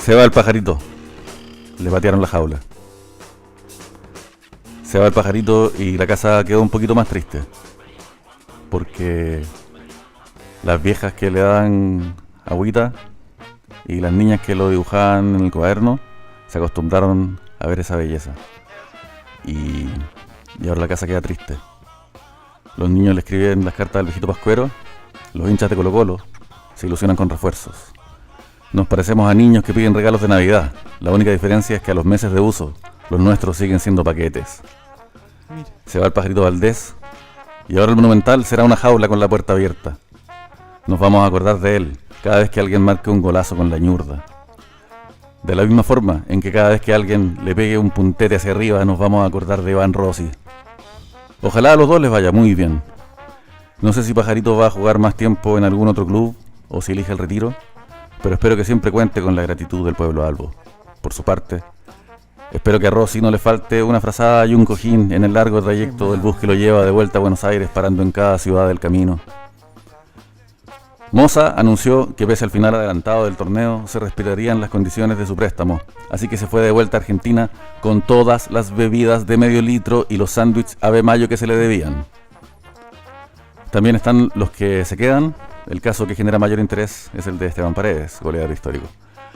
Se va el pajarito. Le patearon la jaula. Se va el pajarito y la casa quedó un poquito más triste. Porque las viejas que le dan agüita y las niñas que lo dibujaban en el cuaderno se acostumbraron a ver esa belleza. Y ahora la casa queda triste. Los niños le escriben las cartas al viejito Pascuero. Los hinchas de Colo-Colo se ilusionan con refuerzos. Nos parecemos a niños que piden regalos de Navidad. La única diferencia es que a los meses de uso, los nuestros siguen siendo paquetes. Se va el pajarito Valdés y ahora el Monumental será una jaula con la puerta abierta. Nos vamos a acordar de él cada vez que alguien marque un golazo con la ñurda. De la misma forma en que cada vez que alguien le pegue un puntete hacia arriba nos vamos a acordar de Iván Rossi. Ojalá a los dos les vaya muy bien. No sé si Pajarito va a jugar más tiempo en algún otro club o si elige el retiro, pero espero que siempre cuente con la gratitud del pueblo albo. Por su parte, espero que a Rossi no le falte una frazada y un cojín en el largo trayecto del bus que lo lleva de vuelta a Buenos Aires, parando en cada ciudad del camino. Moza anunció que pese al final adelantado del torneo se respetarían las condiciones de su préstamo, así que se fue de vuelta a Argentina con todas las bebidas de medio litro y los sándwiches Ave Mayo que se le debían. También están los que se quedan. El caso que genera mayor interés es el de Esteban Paredes, goleador histórico.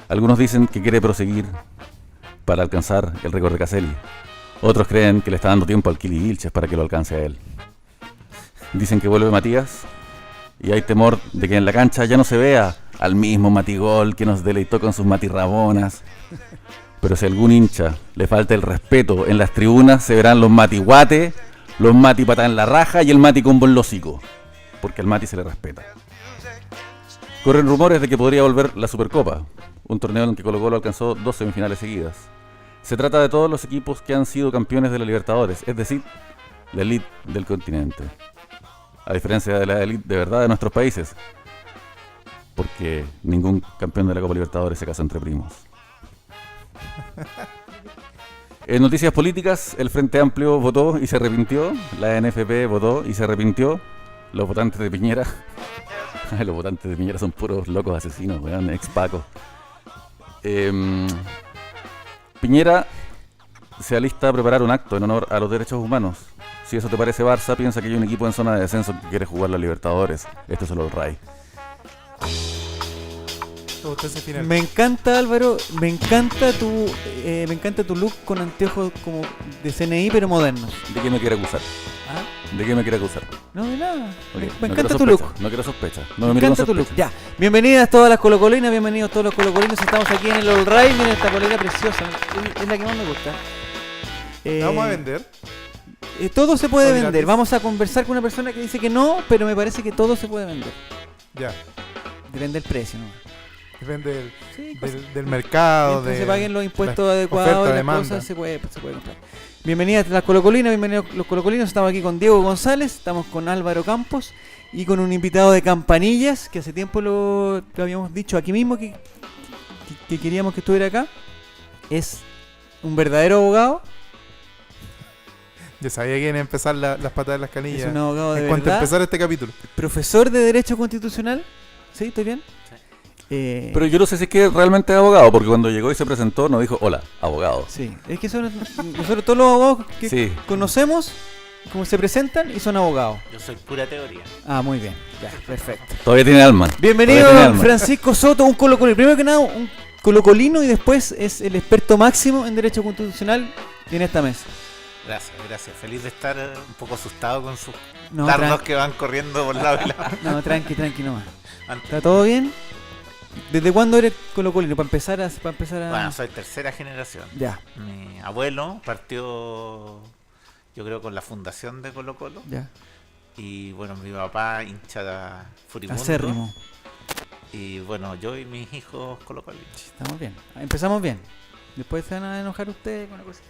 Algunos dicen que quiere proseguir para alcanzar el récord de Caselli. Otros creen que le está dando tiempo al Kili Vilches para que lo alcance a él. Dicen que vuelve Matías y hay temor de que en la cancha ya no se vea al mismo Matigol que nos deleitó con sus matirrabonas. Pero si a algún hincha le falta el respeto en las tribunas, se verán los matiguate, los mati patá en la raja y el mati con buen hocico, porque al mati se le respeta. Corren rumores de que podría volver la Supercopa, un torneo en el que Colo-Colo alcanzó 2 semifinales seguidas. Se trata de todos los equipos que han sido campeones de la Libertadores, es decir, la elite del continente. A diferencia de la elite de verdad de nuestros países, porque ningún campeón de la Copa Libertadores se casa entre primos. En noticias políticas, el Frente Amplio votó y se arrepintió, la NFP votó y se arrepintió, los votantes de Piñera, los votantes de Piñera son puros locos asesinos, weón, ex-pacos. Piñera se alista a preparar un acto en honor a los derechos humanos. Si eso te parece Barça, piensa que hay un equipo en zona de descenso que quiere jugar la Libertadores. Esto es solo el RAI. Me encanta, Álvaro, me encanta tu look con anteojos como de CNI pero modernos. ¿De qué me quiere acusar? ¿Ah? ¿De qué me quiere acusar? No, de nada. Okay. Me encanta tu look. No quiero sospechar. Me encanta tu look. Ya. Bienvenidas todas las colocolinas, bienvenidos todos los colocolinos. Estamos aquí en el All Right. Miren esta polera preciosa. Es la que más me gusta. ¿La vamos a vender? Todo se puede vender. Vamos a conversar con una persona que dice que no, pero me parece que todo se puede vender. Ya. Depende del precio, ¿no? Depende del mercado. Mientras se paguen los impuestos adecuados y las cosas, se puede comprar. Bienvenidas las colocolinas, bienvenidos los colocolinos. Estamos aquí con Diego González, estamos con Álvaro Campos y con un invitado de Campanillas, que hace tiempo lo habíamos dicho aquí mismo que queríamos que estuviera acá. Es un verdadero abogado. Yo sabía que iban a empezar las patas de las canillas. Es un abogado de en cuanto verdad. empezar este capítulo. Profesor de Derecho Constitucional. ¿Sí? ¿Estoy bien? Pero yo no sé si es que realmente es abogado, porque cuando llegó y se presentó nos dijo, hola, abogado. Sí, es que nosotros todos los abogados que conocemos, como se presentan, y son abogados. Yo soy pura teoría. Ah, muy bien, ya, perfecto. Todavía tiene alma. Bienvenido Francisco Soto, un colocolino. Primero que nada, un colocolino y después es el experto máximo en Derecho Constitucional en esta mesa. Gracias. Feliz de estar un poco asustado con sus dardos que van corriendo por lado y lado. No, tranqui nomás. ¿Está todo bien? ¿Desde cuándo eres colocolino? Para empezar a... Bueno, soy tercera generación. Ya. Mi abuelo partió, yo creo, con la fundación de Colo-Colo. Ya. Y bueno, mi papá hincha furibundo. Acérrimo. Y bueno, yo y mis hijos colocolinos. Estamos bien. Empezamos bien. Después se van a enojar ustedes con una cosa.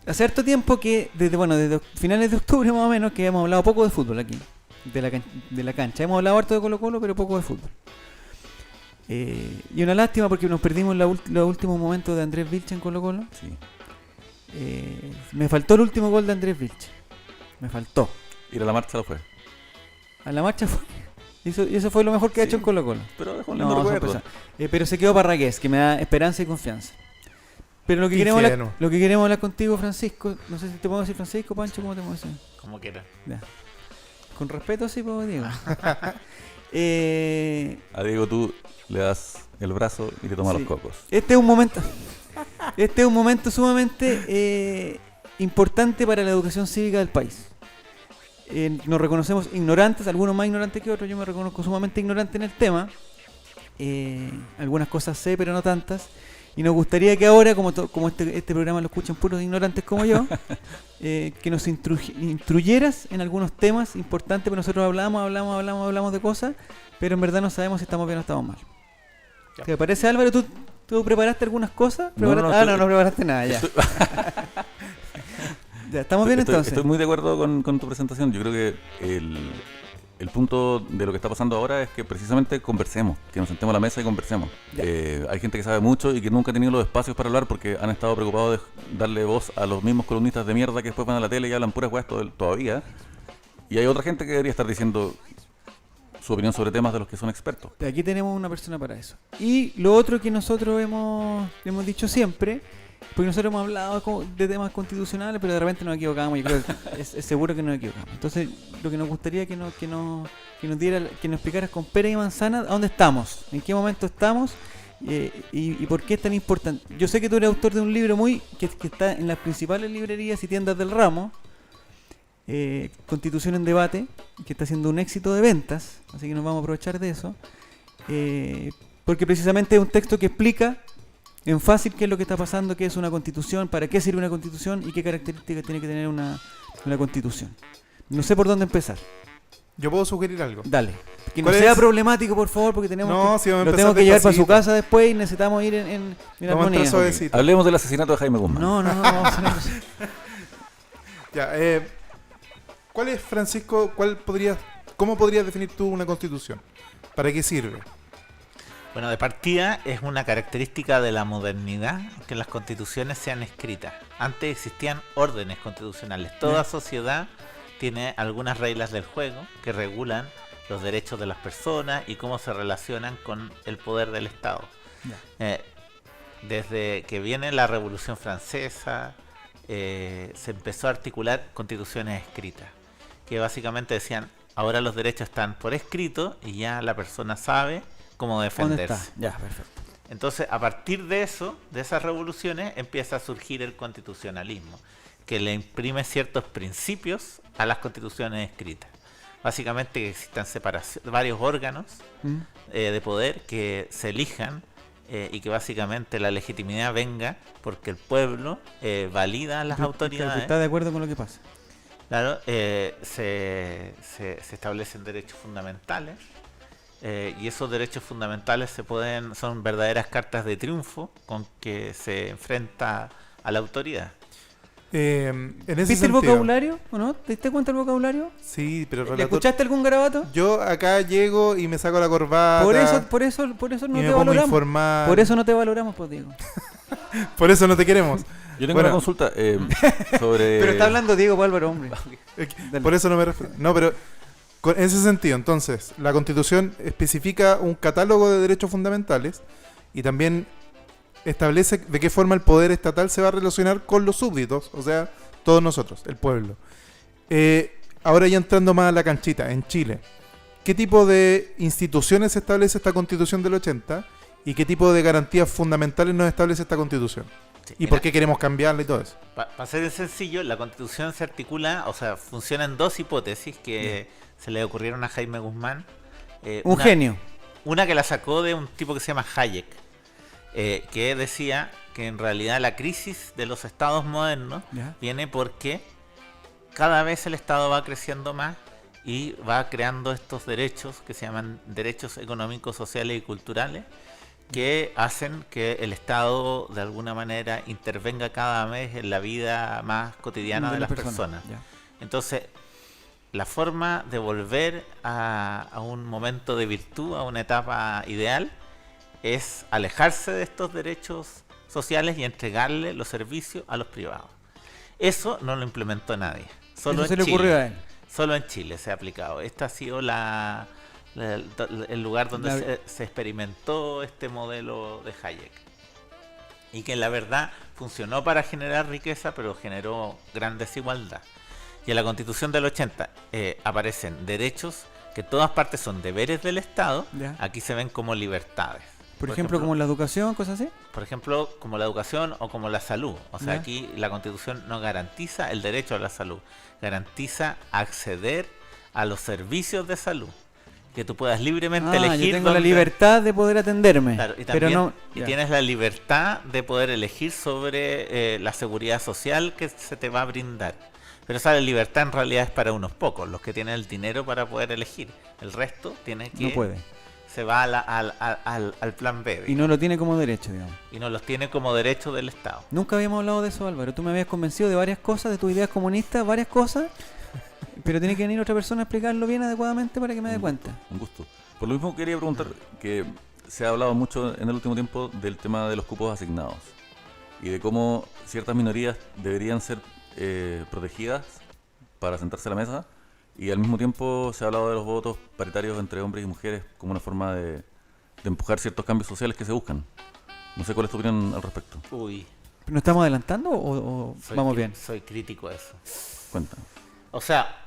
Hace harto tiempo que, desde finales de octubre más o menos, que hemos hablado poco de fútbol aquí. De la cancha. Hemos hablado harto de Colo-Colo, pero poco de fútbol. Y una lástima porque nos perdimos los últimos momentos de Andrés Vilche en Colo-Colo. Sí. Me faltó el último gol de Andrés Vilche. Me faltó. Ir a la marcha lo fue. A la marcha fue. Y eso fue lo mejor que ha hecho en Colo-Colo. Pero dejó un lindo recuerdo. Pero se quedó Parragués, que me da esperanza y confianza. Pero lo que queremos hablar contigo, Francisco, no sé si te puedo decir Francisco, Pancho, ¿cómo te puedo decir? Como quieras. Ya. Con respeto, sí, pues, Diego. A Diego tú le das el brazo y le tomas los cocos. Este es un momento sumamente importante para la educación cívica del país. Nos reconocemos ignorantes, algunos más ignorantes que otros. Yo me reconozco sumamente ignorante en el tema. Algunas cosas sé, pero no tantas. Y nos gustaría que ahora, como este programa lo escuchan puros ignorantes como yo, que nos instruyeras en algunos temas importantes, pero nosotros hablamos de cosas, pero en verdad no sabemos si estamos bien o estamos mal. Ya. ¿Te parece, Álvaro? ¿Tú preparaste algunas cosas? No preparaste nada, ya. Ya, ¿estamos bien entonces? Estoy muy de acuerdo con tu presentación. Yo creo que el punto de lo que está pasando ahora es que precisamente conversemos, que nos sentemos a la mesa y conversemos. Hay gente que sabe mucho y que nunca ha tenido los espacios para hablar porque han estado preocupados de darle voz a los mismos columnistas de mierda que después van a la tele y hablan puras weas todavía. Y hay otra gente que debería estar diciendo su opinión sobre temas de los que son expertos. Aquí tenemos una persona para eso. Y lo otro que nosotros hemos dicho siempre, porque nosotros hemos hablado de temas constitucionales, pero de repente nos equivocamos. Yo creo que es seguro que nos equivocamos. Entonces, lo que nos gustaría que nos explicaras con pera y manzana dónde estamos, en qué momento estamos y por qué es tan importante. Yo sé que tú eres autor de un libro que está en las principales librerías y tiendas del ramo, Constitución en Debate, que está siendo un éxito de ventas, así que nos vamos a aprovechar de eso, porque precisamente es un texto que explica en fácil qué es lo que está pasando, qué es una constitución, para qué sirve una constitución y qué características tiene que tener una constitución. No sé por dónde empezar. Yo puedo sugerir algo. Dale. Que no sea problemático, por favor, porque lo tengo que llevar para su casa después y necesitamos ir en armonía. Okay. Hablemos del asesinato de Jaime Guzmán. No, vamos a hacer Ya, ¿cuál es, Francisco, cómo podrías definir tú una constitución? ¿Para qué sirve? Bueno, de partida es una característica de la modernidad que las constituciones sean escritas. Antes existían órdenes constitucionales. Toda sociedad tiene algunas reglas del juego que regulan los derechos de las personas y cómo se relacionan con el poder del Estado. Desde que viene la Revolución Francesa se empezó a articular constituciones escritas, que básicamente decían, ahora los derechos están por escrito y ya la persona sabe cómo defenderse. ¿Dónde está? Ya, perfecto. Entonces, a partir de eso, de esas revoluciones, empieza a surgir el constitucionalismo, que le imprime ciertos principios a las constituciones escritas. Básicamente que existan varios órganos de poder que se elijan y que básicamente la legitimidad venga porque el pueblo valida a las autoridades. ¿Está de acuerdo con lo que pasa? Claro, se establecen derechos fundamentales. Y esos derechos fundamentales son verdaderas cartas de triunfo con que se enfrenta a la autoridad. ¿Viste el vocabulario o no? ¿Te diste cuenta del vocabulario? Sí, pero ¿Le escuchaste algún garabato? Yo acá llego y me saco la corbata. Por eso no te valoramos. Por eso no te valoramos, pues Diego. Por eso no te queremos. Yo tengo una consulta sobre. Pero está hablando Diego Álvaro, hombre. Por eso no me refiero. No, pero en ese sentido, entonces, la Constitución especifica un catálogo de derechos fundamentales y también establece de qué forma el poder estatal se va a relacionar con los súbditos, o sea, todos nosotros, el pueblo. Ahora ya entrando más a la canchita, en Chile, ¿qué tipo de instituciones establece esta Constitución del 80 y qué tipo de garantías fundamentales nos establece esta Constitución? Sí, ¿y por qué queremos cambiarla y todo eso? Para ser sencillo, la Constitución se articula, o sea, funciona en dos hipótesis que se le ocurrieron a Jaime Guzmán. Un genio. Una que la sacó de un tipo que se llama Hayek, que decía que en realidad la crisis de los estados modernos viene porque cada vez el estado va creciendo más y va creando estos derechos que se llaman derechos económicos, sociales y culturales, que hacen que el Estado de alguna manera intervenga cada vez en la vida más cotidiana de las personas. Entonces, la forma de volver a un momento de virtud, a una etapa ideal, es alejarse de estos derechos sociales y entregarle los servicios a los privados. Eso no lo implementó nadie. Solo en Chile. Le ocurrió a él. Solo en Chile se ha aplicado. Esta ha sido la el lugar donde se experimentó este modelo de Hayek. Y que la verdad funcionó para generar riqueza, pero generó gran desigualdad. Y en la Constitución del 80 aparecen derechos que en todas partes son deberes del Estado, aquí se ven como libertades. Por ejemplo, como la educación, cosas así. Por ejemplo, como la educación o como la salud. O sea, aquí la Constitución no garantiza el derecho a la salud, garantiza acceder a los servicios de salud. Que tú puedas libremente elegir. Yo tengo la libertad de poder atenderme. Claro, y también, tienes la libertad de poder elegir sobre la seguridad social que se te va a brindar. Pero esa libertad en realidad es para unos pocos, los que tienen el dinero para poder elegir. El resto tiene que... No puede. Se va al plan B. Y no lo tiene como derecho, digamos. Y no los tiene como derecho del Estado. Nunca habíamos hablado de eso, Álvaro. Tú me habías convencido de varias cosas, de tus ideas comunistas, varias cosas. Pero tiene que venir otra persona a explicarlo bien adecuadamente para que me dé cuenta. Un gusto. Por lo mismo quería preguntar que se ha hablado mucho en el último tiempo del tema de los cupos asignados y de cómo ciertas minorías deberían ser protegidas para sentarse a la mesa, y al mismo tiempo se ha hablado de los votos paritarios entre hombres y mujeres como una forma de empujar ciertos cambios sociales que se buscan. No sé cuál es tu opinión al respecto. Uy. ¿Nos estamos adelantando o vamos bien? Soy crítico a eso. Cuéntanos. O sea,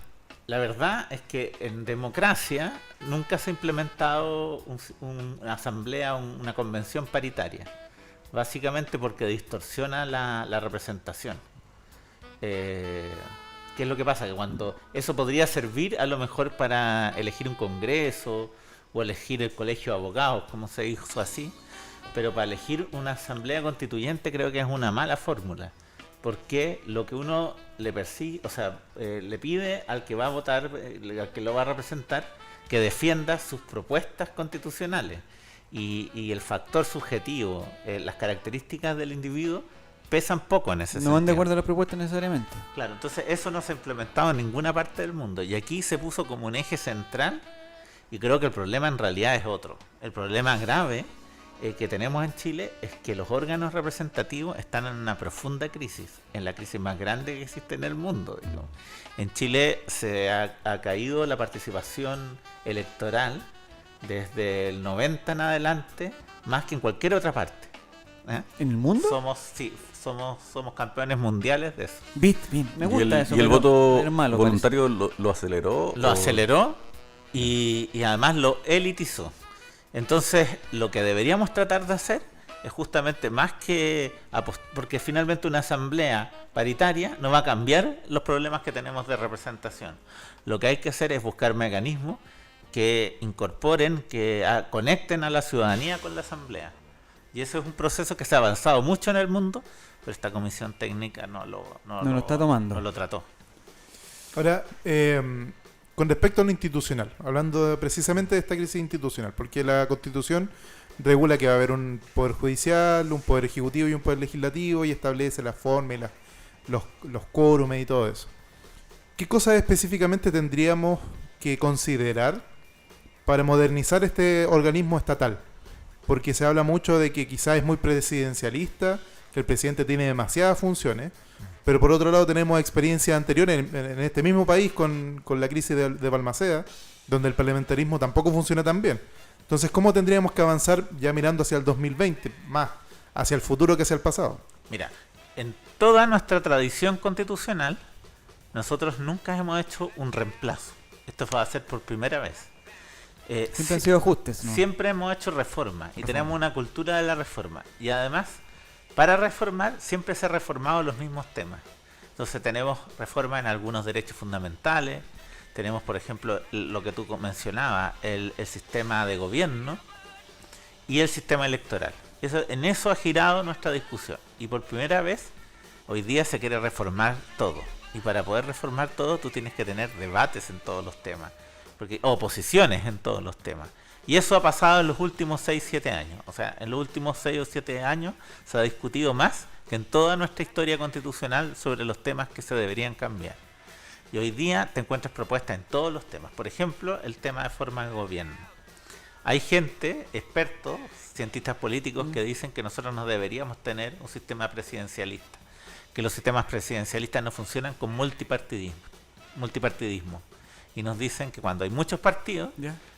la verdad es que en democracia nunca se ha implementado una asamblea, una convención paritaria. Básicamente porque distorsiona la representación. ¿Qué es lo que pasa? Que cuando eso podría servir a lo mejor para elegir un congreso o elegir el colegio de abogados, como se hizo así, pero para elegir una asamblea constituyente creo que es una mala fórmula. Porque lo que uno le persigue, o sea, le pide al que va a votar, al que lo va a representar, que defienda sus propuestas constitucionales. Y el factor subjetivo, las características del individuo, pesan poco en ese sentido. No van de acuerdo a las propuestas necesariamente. Claro, entonces eso no se ha implementado en ninguna parte del mundo. Y aquí se puso como un eje central, y creo que el problema en realidad es otro. El problema grave que tenemos en Chile es que los órganos representativos están en una profunda crisis, en la crisis más grande que existe en el mundo. Digamos. En Chile se ha caído la participación electoral desde el 90 en adelante, más que en cualquier otra parte. ¿En el mundo? Somos campeones mundiales de eso. Bien, me gusta eso. ¿Y el voto voluntario lo aceleró? Lo aceleró y además lo elitizó. Entonces, lo que deberíamos tratar de hacer es justamente más que... porque finalmente una asamblea paritaria no va a cambiar los problemas que tenemos de representación. Lo que hay que hacer es buscar mecanismos que incorporen, que conecten a la ciudadanía con la asamblea. Y eso es un proceso que se ha avanzado mucho en el mundo, pero esta comisión técnica no lo está tomando. No lo trató. Ahora, con respecto a lo institucional, hablando precisamente de esta crisis institucional, porque la Constitución regula que va a haber un poder judicial, un poder ejecutivo y un poder legislativo, y establece la forma y los quórumes y todo eso. ¿Qué cosas específicamente tendríamos que considerar para modernizar este organismo estatal? Porque se habla mucho de que quizás es muy presidencialista, que el presidente tiene demasiadas funciones, pero por otro lado tenemos experiencias anteriores en este mismo país con la crisis de Balmaceda, donde el parlamentarismo tampoco funciona tan bien. Entonces, ¿cómo tendríamos que avanzar ya mirando hacia el 2020, más hacia el futuro que hacia el pasado? Mira, en toda nuestra tradición constitucional, nosotros nunca hemos hecho un reemplazo. Esto va a ser por primera vez. Siempre han sido ajustes, ¿no? Siempre hemos hecho reformas y tenemos una cultura de la reforma. Y además, para reformar, siempre se han reformado los mismos temas. Entonces tenemos reforma en algunos derechos fundamentales. Tenemos, por ejemplo, lo que tú mencionabas, el sistema de gobierno y el sistema electoral. En eso ha girado nuestra discusión. Y por primera vez, hoy día se quiere reformar todo. Y para poder reformar todo, tú tienes que tener debates en todos los temas. Oposiciones en todos los temas. Y eso ha pasado en los últimos 6-7 años. O sea, en los últimos 6 o 7 años se ha discutido más que en toda nuestra historia constitucional sobre los temas que se deberían cambiar. Y hoy día te encuentras propuestas en todos los temas. Por ejemplo, el tema de forma de gobierno. Hay gente, expertos, cientistas políticos que dicen que nosotros no deberíamos tener un sistema presidencialista. Que los sistemas presidencialistas no funcionan con multipartidismo. y nos dicen que cuando hay muchos partidos,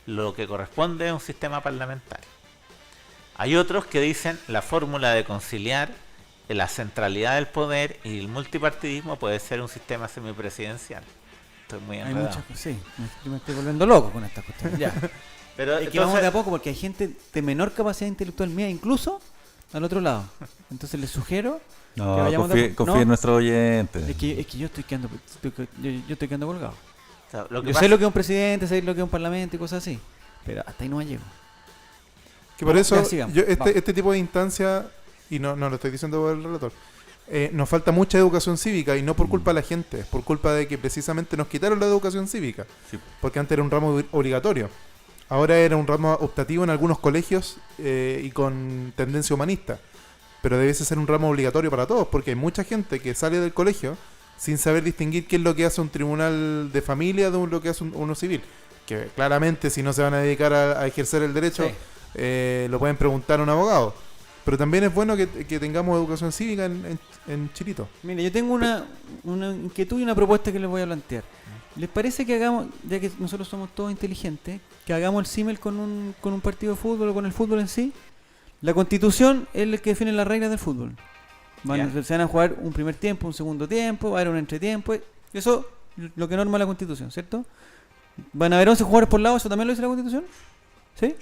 lo que corresponde es un sistema parlamentario. Hay otros que dicen la fórmula de conciliar la centralidad del poder y el multipartidismo puede ser un sistema semipresidencial. Estoy muy enredado. Sí, me estoy volviendo loco con estas cuestiones. Ya. Pero es que vamos de a poco porque hay gente de menor capacidad intelectual mía, incluso al otro lado. Entonces les sugiero que vayamos confíe en nuestros oyentes. Es que yo estoy quedando colgado. O sea, yo sé lo que es un presidente, sé lo que es un parlamento y cosas así, pero hasta ahí no llego. Que por eso este tipo de instancia, y no lo estoy diciendo por el relator, nos falta mucha educación cívica, y no por culpa de la gente, es por culpa de que precisamente nos quitaron la educación cívica. Sí. Porque antes era un ramo obligatorio, ahora era un ramo optativo en algunos colegios y con tendencia humanista, pero debe ser un ramo obligatorio para todos, porque hay mucha gente que sale del colegio sin saber distinguir qué es lo que hace un tribunal de familia de lo que hace uno civil, que claramente si no se van a dedicar a ejercer el derecho, lo pueden preguntar a un abogado. Pero también es bueno que tengamos educación cívica en Chilito. Mire, yo tengo una inquietud y una propuesta que les voy a plantear. ¿Les parece que hagamos, ya que nosotros somos todos inteligentes, que hagamos el símil con un partido de fútbol o con el fútbol en sí? La Constitución es el que define las reglas del fútbol. Se van a jugar un primer tiempo, un segundo tiempo, va a haber un entretiempo. Eso es lo que norma la Constitución, ¿cierto? ¿Van a haber 11 jugadores por lado? ¿Eso también lo dice la Constitución? ¿Sí?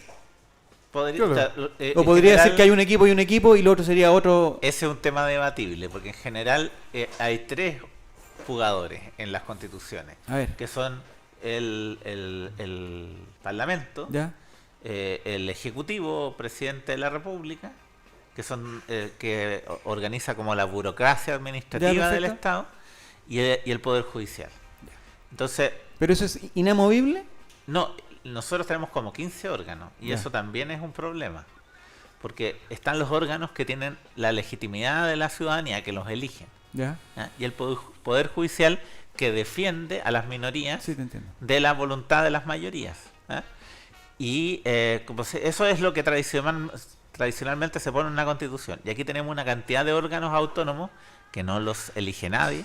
O podría decir que hay un equipo y un equipo y lo otro sería otro. Ese es un tema debatible, porque en general hay 3 jugadores en las constituciones, que son el Parlamento, el Ejecutivo, Presidente de la República, que son que organiza como la burocracia administrativa del Estado, y el Poder Judicial. Entonces, ¿pero eso es inamovible? No. Nosotros tenemos como 15 órganos y eso también es un problema, porque están los órganos que tienen la legitimidad de la ciudadanía, que los eligen, y el Poder Judicial que defiende a las minorías de la voluntad de las mayorías. Y eso es lo que tradicionalmente se pone en una constitución, y aquí tenemos una cantidad de órganos autónomos que no los elige nadie,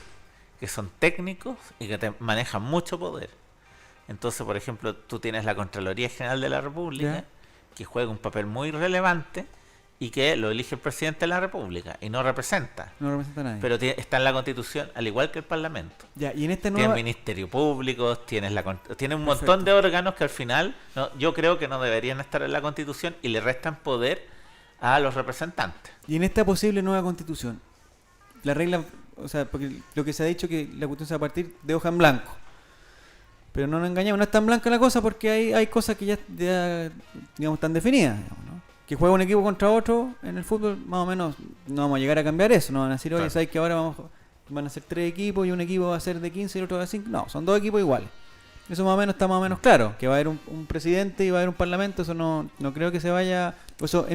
que son técnicos y que manejan mucho poder. Entonces, por ejemplo, tú tienes la Contraloría General de la República, que juega un papel muy relevante y que lo elige el Presidente de la República y no representa. No representa a nadie. Pero está en la Constitución, al igual que el Parlamento. Y en esta Tienes Ministerio Público, tienes un montón de órganos que al final yo creo que no deberían estar en la Constitución y le restan poder a los representantes. Y en esta posible nueva Constitución, la regla, o sea, porque lo que se ha dicho que la Constitución se va a partir de hoja en blanco. Pero no nos engañemos, no es tan blanca la cosa porque hay cosas que ya digamos, están definidas. Digamos, ¿no? Que juega un equipo contra otro en el fútbol, más o menos, no vamos a llegar a cambiar eso. No van a decir, oye, ¿sabes que ahora van a ser 3 equipos y un equipo va a ser de 15 y el otro de 5? No, son 2 equipos iguales. Eso más o menos está más o menos claro. Que va a haber un presidente y va a haber un parlamento, eso no creo que se vaya. Eso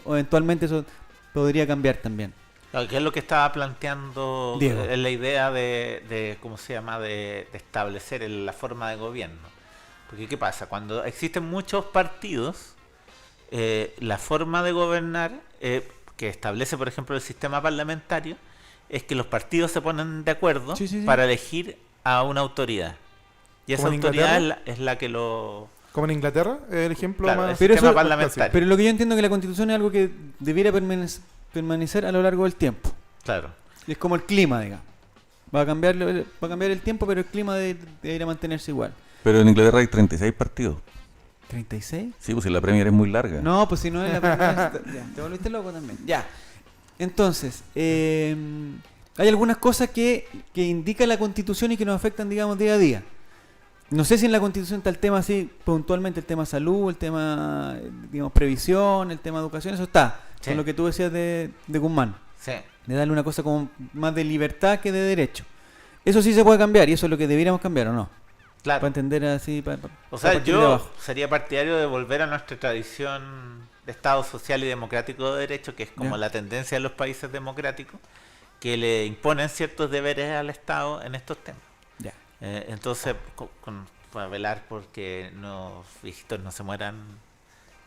eventualmente eso podría cambiar también. Claro, que es lo que estaba planteando la idea de ¿cómo se llama? De establecer la forma de gobierno. Porque ¿qué pasa? Cuando existen muchos partidos, la forma de gobernar que establece, por ejemplo, el sistema parlamentario, es que los partidos se ponen de acuerdo para elegir a una autoridad. Y esa autoridad es la que lo... Como en Inglaterra, el ejemplo más... Pero parlamentario. Pero lo que yo entiendo es que la Constitución es algo que debiera permanecer a lo largo del tiempo. Claro. Es como el clima, digamos. Va a cambiar el tiempo, pero el clima debería mantenerse igual. Pero en Inglaterra hay 36 partidos. ¿36? Sí, pues si la Premier es muy larga. No, pues si no es la Premier... Ya, te volviste loco también. Ya. Entonces, hay algunas cosas que indica la Constitución y que nos afectan, digamos, día a día. No sé si en la Constitución está el tema así, puntualmente el tema salud, el tema, digamos, previsión, el tema educación, eso está. Con lo que tú decías de Guzmán. Sí. De darle una cosa como más de libertad que de derecho. Eso sí se puede cambiar y eso es lo que deberíamos cambiar, ¿o no? Claro. Para entender así. O sea, yo sería partidario de volver a nuestra tradición de Estado social y democrático de derecho, que es como la tendencia de los países democráticos, que le imponen ciertos deberes al Estado en estos temas. Entonces, para velar porque los viejitos no se mueran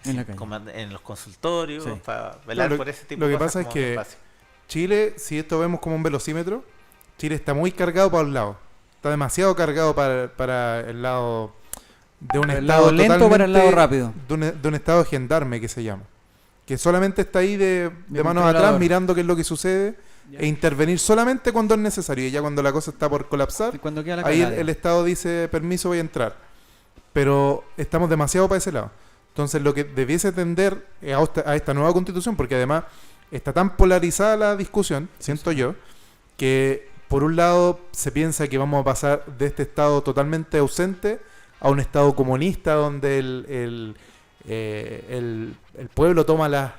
en los consultorios, para velar por ese tipo de cosas. Lo que pasa es que Chile, si esto vemos como un velocímetro, Chile está muy cargado para un lado. está demasiado cargado para el lado de un el estado lado lento para el lado rápido. De un estado gendarme que se llama. Que solamente está ahí de manos atrás mirando qué es lo que sucede e intervenir solamente cuando es necesario. Y ya cuando la cosa está por colapsar, ahí el Estado dice, permiso, voy a entrar. Pero estamos demasiado para ese lado. Entonces lo que debiese tender a esta nueva constitución, porque además está tan polarizada la discusión, siento yo, que por un lado se piensa que vamos a pasar de este Estado totalmente ausente a un Estado comunista donde el pueblo toma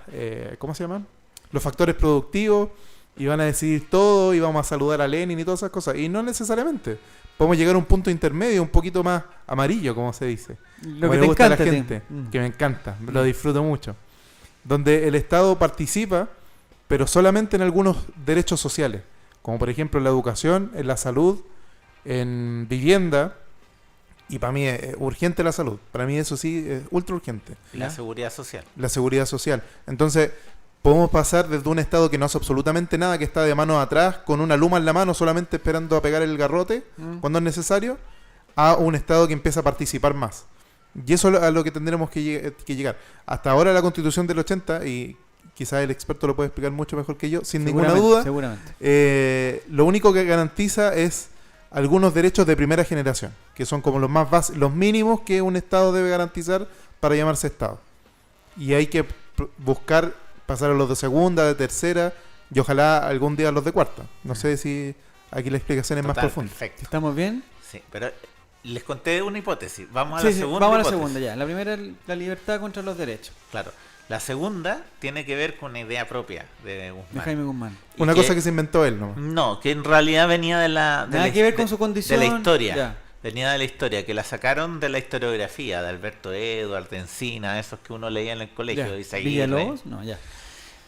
¿cómo se llaman? Los factores productivos y van a decidir todo y vamos a saludar a Lenin y todas esas cosas. Y no necesariamente. Podemos llegar a un punto intermedio, un poquito más amarillo, como se dice. Lo que te encanta, a la gente, que me encanta, lo disfruto mucho. Donde el Estado participa, pero solamente en algunos derechos sociales. Como por ejemplo en la educación, en la salud, en vivienda. Y para mí es urgente la salud. Para mí eso sí es ultra urgente. Y la seguridad social. La seguridad social. Entonces, podemos pasar desde un Estado que no hace absolutamente nada, que está de manos atrás, con una luma en la mano, solamente esperando a pegar el garrote cuando es necesario, a un Estado que empieza a participar más. Y eso es a lo que tendremos que llegar. Hasta ahora la Constitución del 80, y quizás el experto lo puede explicar mucho mejor que yo, sin ninguna duda, lo único que garantiza es algunos derechos de primera generación, que son como los mínimos que un Estado debe garantizar para llamarse Estado. Y hay que buscar pasar a los de segunda, de tercera, y ojalá algún día a los de cuarta. No sé si aquí la explicación es más profunda. Perfecto. ¿Estamos bien? Sí, pero les conté una hipótesis. Vamos a la segunda. Vamos a la segunda ya. La primera es la libertad contra los derechos. Claro. La segunda tiene que ver con una idea propia de Guzmán. De Jaime Guzmán. Una cosa que se inventó él, ¿no? No, que en realidad venía de la... Nada que ver con su condición. De la historia. Ya. Venía de la historia, que la sacaron de la historiografía, de Alberto Edwards, de Encina, esos que uno leía en el colegio. De Isaguirre. ¿Villalobos? No, ya.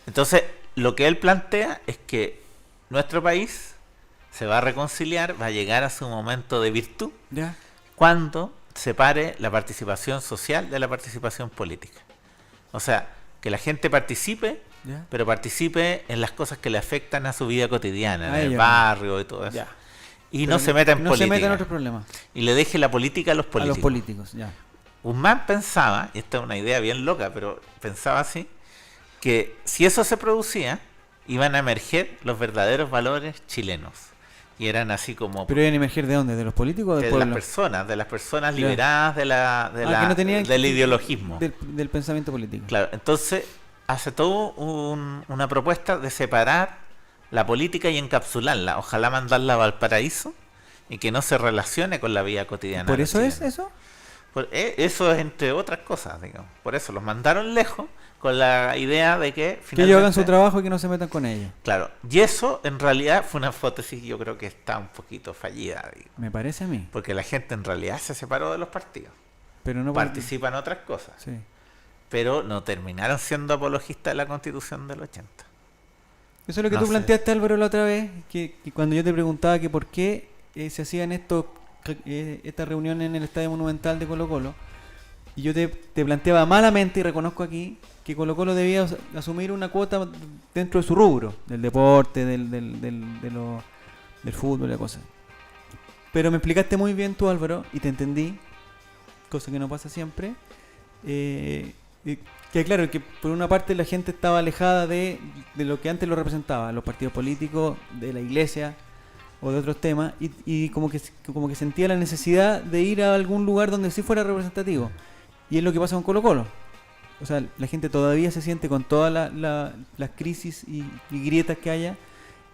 Entonces, lo que él plantea es que nuestro país se va a reconciliar, va a llegar a su momento de virtud, cuando separe la participación social de la participación política. O sea, que la gente participe, pero participe en las cosas que le afectan a su vida cotidiana, en el barrio y todo eso. Y pero no se meta en política. No se meta en otros problemas. Y le deje la política a los políticos. A los políticos, ya. Guzmán pensaba, y esta es una idea bien loca, pero pensaba así, que si eso se producía, iban a emerger los verdaderos valores chilenos. Y eran así como... ¿Pero iban a emerger de dónde? ¿De los políticos o del pueblo? De las personas liberadas del ideologismo. Del pensamiento político. Claro, entonces hace todo una propuesta de separar la política y encapsularla. Ojalá mandarla a Valparaíso y que no se relacione con la vida cotidiana. ¿Por eso es eso? Eso es entre otras cosas, digamos. Por eso los mandaron lejos con la idea de que ellos hagan su trabajo y que no se metan con ellos. Claro, y eso en realidad fue una hipótesis yo creo que está un poquito fallida. Digo. Me parece a mí. Porque la gente en realidad se separó de los partidos. Pero no participan en otras cosas. Sí. Pero no terminaron siendo apologistas de la Constitución del 80. Eso es lo que tú planteaste, Álvaro, la otra vez, que cuando yo te preguntaba que por qué se hacían esta reunión en el Estadio Monumental de Colo-Colo, y yo te planteaba malamente, y reconozco aquí, que Colo-Colo debía asumir una cuota dentro de su rubro, del deporte, del fútbol y la cosa. Pero me explicaste muy bien tú, Álvaro, y te entendí, cosa que no pasa siempre, que claro, que por una parte la gente estaba alejada de lo que antes lo representaba, los partidos políticos, de la iglesia o de otros temas, y como que sentía la necesidad de ir a algún lugar donde sí fuera representativo. Y es lo que pasa con Colo-Colo. O sea, la gente todavía se siente con todas las crisis y grietas que haya,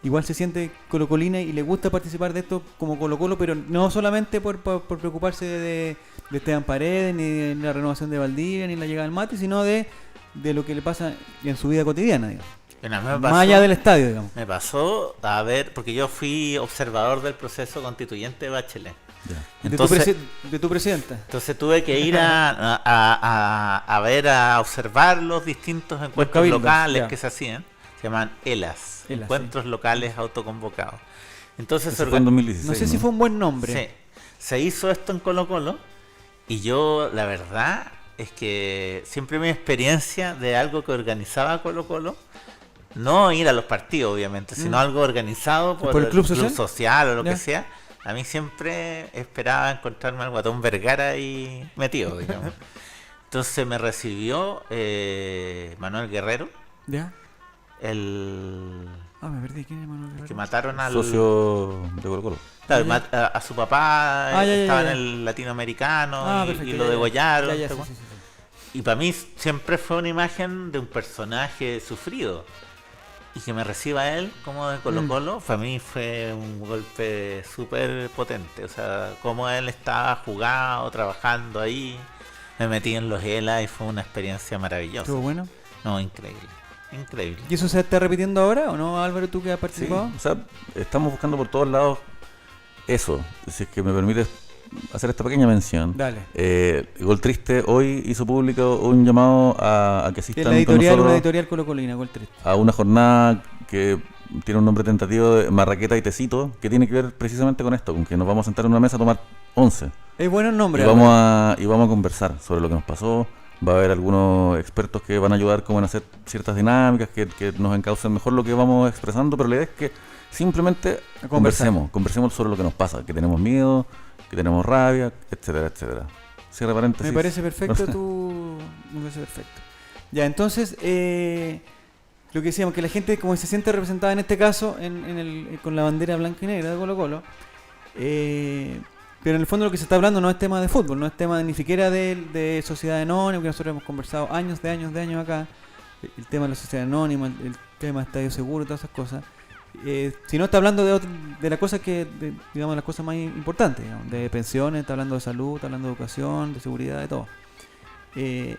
igual se siente colocolina y le gusta participar de esto como Colo-Colo, pero no solamente por preocuparse de Esteban Paredes, ni de la renovación de Valdivia, ni la llegada del Mate, sino de lo que le pasa en su vida cotidiana, digamos. Más allá del estadio, digamos. Me pasó a ver, porque yo fui observador del proceso constituyente de Bachelet. Entonces, de tu presidenta. Entonces tuve que ir a observar los distintos encuentros locales que se hacían. Se llaman ELAS, encuentros locales autoconvocados. Entonces fue en 2016, no sé si fue un buen nombre. Sí, se hizo esto en Colo-Colo y yo la verdad es que siempre mi experiencia de algo que organizaba Colo-Colo, no ir a los partidos obviamente, sino algo organizado por el club social o lo que sea, a mí siempre esperaba encontrarme al Guatón Vergara ahí metido, digamos. Entonces me recibió Manuel Guerrero. ¿Ya? Me perdí. ¿Quién es Manuel Guerrero? Que mataron al socio de Colo-Colo. Claro, a su papá estaba en el latinoamericano y lo degollaron. Sí. Y para mí siempre fue una imagen de un personaje sufrido. Y que me reciba él como de Colo-Colo, para mí fue un golpe súper potente. O sea, como él estaba jugado, trabajando ahí, me metí en los ELA y fue una experiencia maravillosa. ¿Estuvo bueno? No, increíble. ¿Y eso se está repitiendo ahora o no, Álvaro, tú que has participado? Sí, o sea, estamos buscando por todos lados eso. Si es que me permites hacer esta pequeña mención. Dale. Gol Triste hoy hizo público un llamado a que asistan con nosotros una editorial colocolina, Gol Triste. A una jornada que tiene un nombre tentativo de Marraqueta y Tecito, que tiene que ver precisamente con esto, con que nos vamos a sentar en una mesa a tomar 11. Es bueno el nombre. Y vamos a conversar sobre lo que nos pasó. Va a haber algunos expertos que van a ayudar como en hacer ciertas dinámicas que nos encaucen mejor lo que vamos expresando, pero la idea es que simplemente conversemos sobre lo que nos pasa, que tenemos miedo, que tenemos rabia, etcétera, etcétera. Cierra paréntesis. Me parece perfecto Me parece perfecto. Ya, entonces, lo que decíamos, que la gente como se siente representada en este caso con la bandera blanca y negra de Colo-Colo, pero en el fondo lo que se está hablando no es tema de fútbol, no es tema ni siquiera de sociedad anónima, que nosotros hemos conversado años acá, el tema de la sociedad anónima, el tema de estadio seguro, todas esas cosas. Sino está hablando de las cosas digamos, las cosas más importantes, digamos, de pensiones, está hablando de salud, está hablando de educación, de seguridad, de todo. Y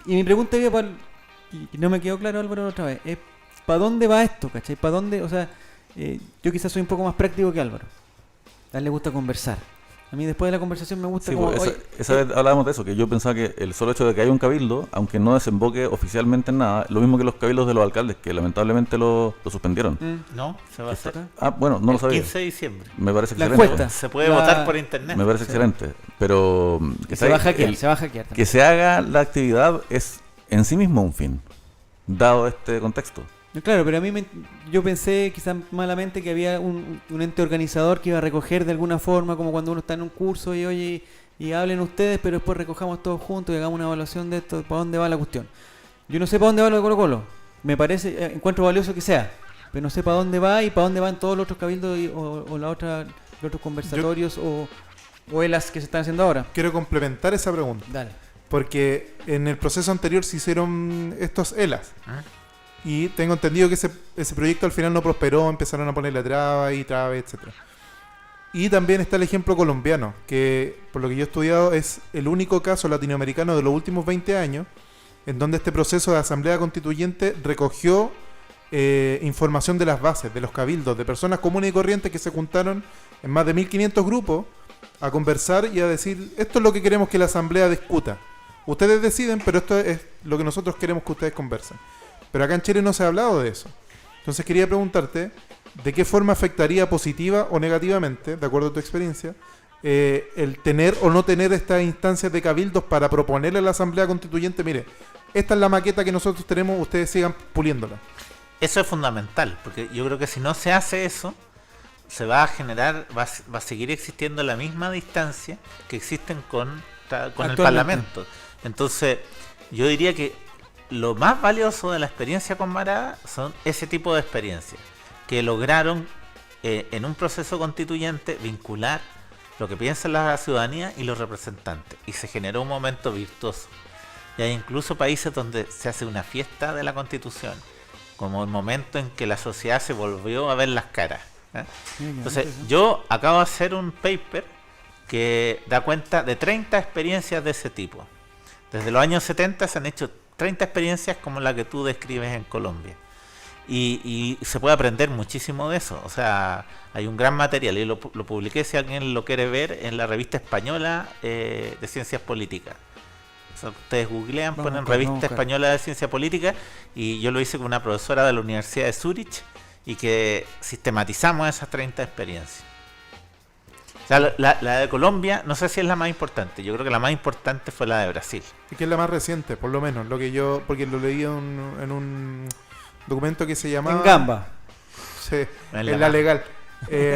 mi pregunta y no me quedó claro, Álvaro, otra vez, es ¿para dónde va esto? ¿Cachai? ¿Para dónde? O sea, yo quizás soy un poco más práctico que Álvaro. A él le gusta conversar. A mí después de la conversación me gusta esa vez hablábamos de eso, que yo pensaba que el solo hecho de que haya un cabildo, aunque no desemboque oficialmente en nada, lo mismo que los cabildos de los alcaldes, que lamentablemente lo suspendieron. No, se va a hacer. Bueno, no lo sabía. 15 de diciembre. Me parece la excelente. Encuesta. Se puede votar por internet. Me parece excelente. Pero se va a hackear también. Que se haga la actividad es en sí mismo un fin, dado este contexto. Claro, pero a mí yo pensé quizás malamente que había un ente organizador que iba a recoger de alguna forma, como cuando uno está en un curso y oye, y hablen ustedes, pero después recojamos todos juntos y hagamos una evaluación de esto, para dónde va la cuestión. Yo no sé para dónde va lo de Colo-Colo, me parece, encuentro valioso que sea, pero no sé para dónde va y para dónde van todos los otros cabildos o los otros conversatorios o ELAs que se están haciendo ahora. Quiero complementar esa pregunta. Dale. Porque en el proceso anterior se hicieron estos ELAs. Y tengo entendido que ese proyecto al final no prosperó, empezaron a ponerle trabas, etcétera. Y también está el ejemplo colombiano, que por lo que yo he estudiado es el único caso latinoamericano de los últimos 20 años en donde este proceso de asamblea constituyente recogió información de las bases, de los cabildos, de personas comunes y corrientes que se juntaron en más de 1500 grupos a conversar y a decir, esto es lo que queremos que la asamblea discuta. Ustedes deciden, pero esto es lo que nosotros queremos que ustedes conversen. Pero acá en Chile no se ha hablado de eso. Entonces quería preguntarte, ¿de qué forma afectaría positiva o negativamente, de acuerdo a tu experiencia, el tener o no tener estas instancias de cabildos para proponerle a la Asamblea Constituyente, mire, esta es la maqueta que nosotros tenemos, ustedes sigan puliéndola? Eso es fundamental, porque yo creo que si no se hace eso, se va a generar, va a seguir existiendo la misma distancia que existen con el Parlamento. Entonces, yo diría que lo más valioso de la experiencia con Marada son ese tipo de experiencias que lograron en un proceso constituyente vincular lo que piensa la ciudadanía y los representantes, y se generó un momento virtuoso. Y hay incluso países donde se hace una fiesta de la Constitución, como el momento en que la sociedad se volvió a ver las caras. Entonces, yo acabo de hacer un paper que da cuenta de 30 experiencias de ese tipo. Desde los años 70 se han hecho 30 experiencias como la que tú describes en Colombia. Y se puede aprender muchísimo de eso. O sea, hay un gran material y lo publiqué, si alguien lo quiere ver, en la revista española de Ciencias Políticas. O sea, ustedes googlean, ponen revista española de Ciencia Política, y yo lo hice con una profesora de la Universidad de Zúrich y que sistematizamos esas 30 experiencias. O sea, la de Colombia no sé si es la más importante. Yo creo que la más importante fue la de Brasil. Y que es la más reciente, por lo menos, porque lo leí en un documento que se llamaba... En Gamba. Sí, en la legal.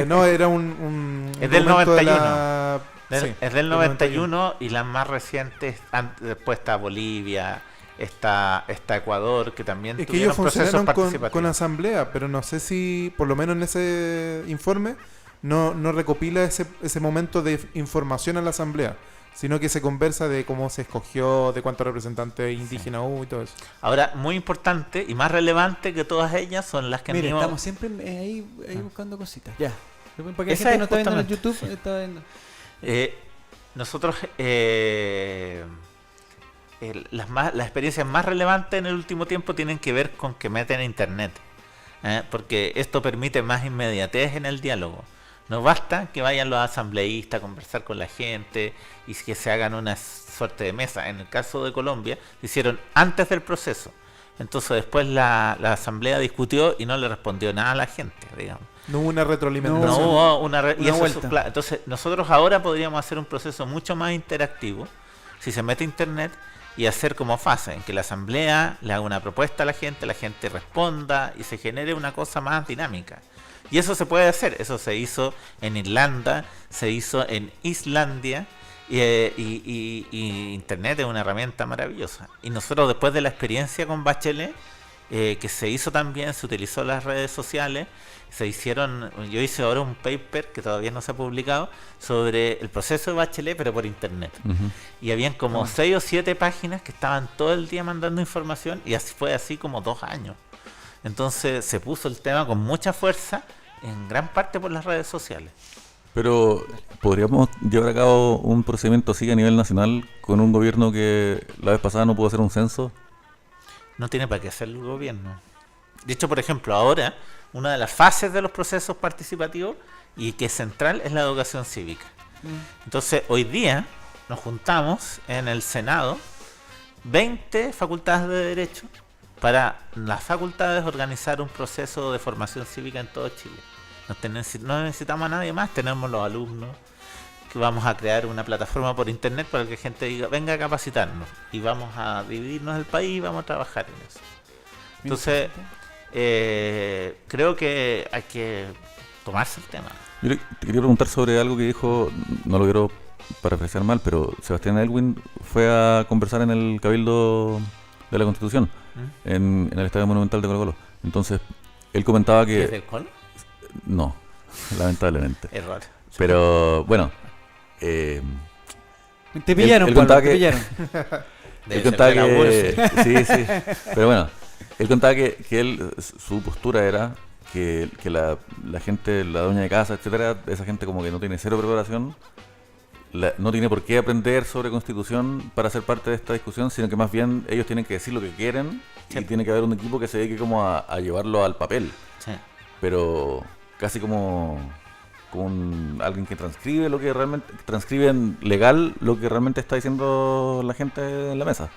No, era un es del momento 91. Sí, es del 91 y las más recientes, después está Bolivia, está Ecuador, que también es que ellos funcionaron participativos. con asamblea, pero no sé si, por lo menos en ese informe, no recopila ese momento de información a la asamblea, sino que se conversa de cómo se escogió, de cuántos representantes indígenas hubo y todo eso. Ahora, muy importante y más relevante que todas ellas son las que Mire, estamos siempre ahí buscando cositas. Ya. Para que la gente no está viendo en el YouTube, está viendo. Nosotros las experiencias más relevantes en el último tiempo tienen que ver con que meten internet, porque esto permite más inmediatez en el diálogo. No basta que vayan los asambleístas a conversar con la gente y que se hagan una suerte de mesa. En el caso de Colombia, se hicieron antes del proceso. Entonces después la asamblea discutió y no le respondió nada a la gente, digamos. No hubo una retroalimentación. No hubo una vuelta. Entonces nosotros ahora podríamos hacer un proceso mucho más interactivo si se mete internet y hacer como fase, en que la asamblea le haga una propuesta a la gente responda y se genere una cosa más dinámica. Y eso se puede hacer, eso se hizo en Irlanda, se hizo en Islandia, y internet es una herramienta maravillosa. Y nosotros, después de la experiencia con Bachelet, que se hizo también, se utilizó las redes sociales, yo hice ahora un paper que todavía no se ha publicado sobre el proceso de Bachelet, pero por internet. Y habían como 6 o 7 páginas que estaban todo el día mandando información, y así fue así como 2 años. Entonces se puso el tema con mucha fuerza, en gran parte por las redes sociales. Pero ¿podríamos llevar a cabo un procedimiento así a nivel nacional con un gobierno que la vez pasada no pudo hacer un censo? No tiene para qué hacer el gobierno. De hecho, por ejemplo, ahora una de las fases de los procesos participativos y que es central es la educación cívica. Entonces, hoy día nos juntamos en el Senado 20 facultades de Derecho para las facultades organizar un proceso de formación cívica en todo Chile. No necesitamos a nadie más, tenemos los alumnos, que vamos a crear una plataforma por internet para que la gente diga, venga a capacitarnos, y vamos a dividirnos el país y vamos a trabajar en eso. Entonces, creo que hay que tomarse el tema. Yo te quería preguntar sobre algo que dijo, no lo quiero parafrasear mal, pero Sebastián Elwin fue a conversar en el Cabildo de la Constitución, en el Estadio Monumental de Colo-Colo. Entonces, él comentaba que... ¿Es del Colo? No, lamentablemente. Error. Pero, bueno... te pillaron, él contaba te pillaron. Él contaba que... Sí, pero bueno, él contaba que su postura era que la gente, la dueña de casa, etcétera, esa gente como que no tiene cero preparación, no tiene por qué aprender sobre Constitución para ser parte de esta discusión, sino que más bien ellos tienen que decir lo que quieren, sí. Y tiene que haber un equipo que se dedique como a llevarlo al papel. Sí. Pero casi como alguien que transcribe en legal lo que realmente está diciendo la gente en la mesa.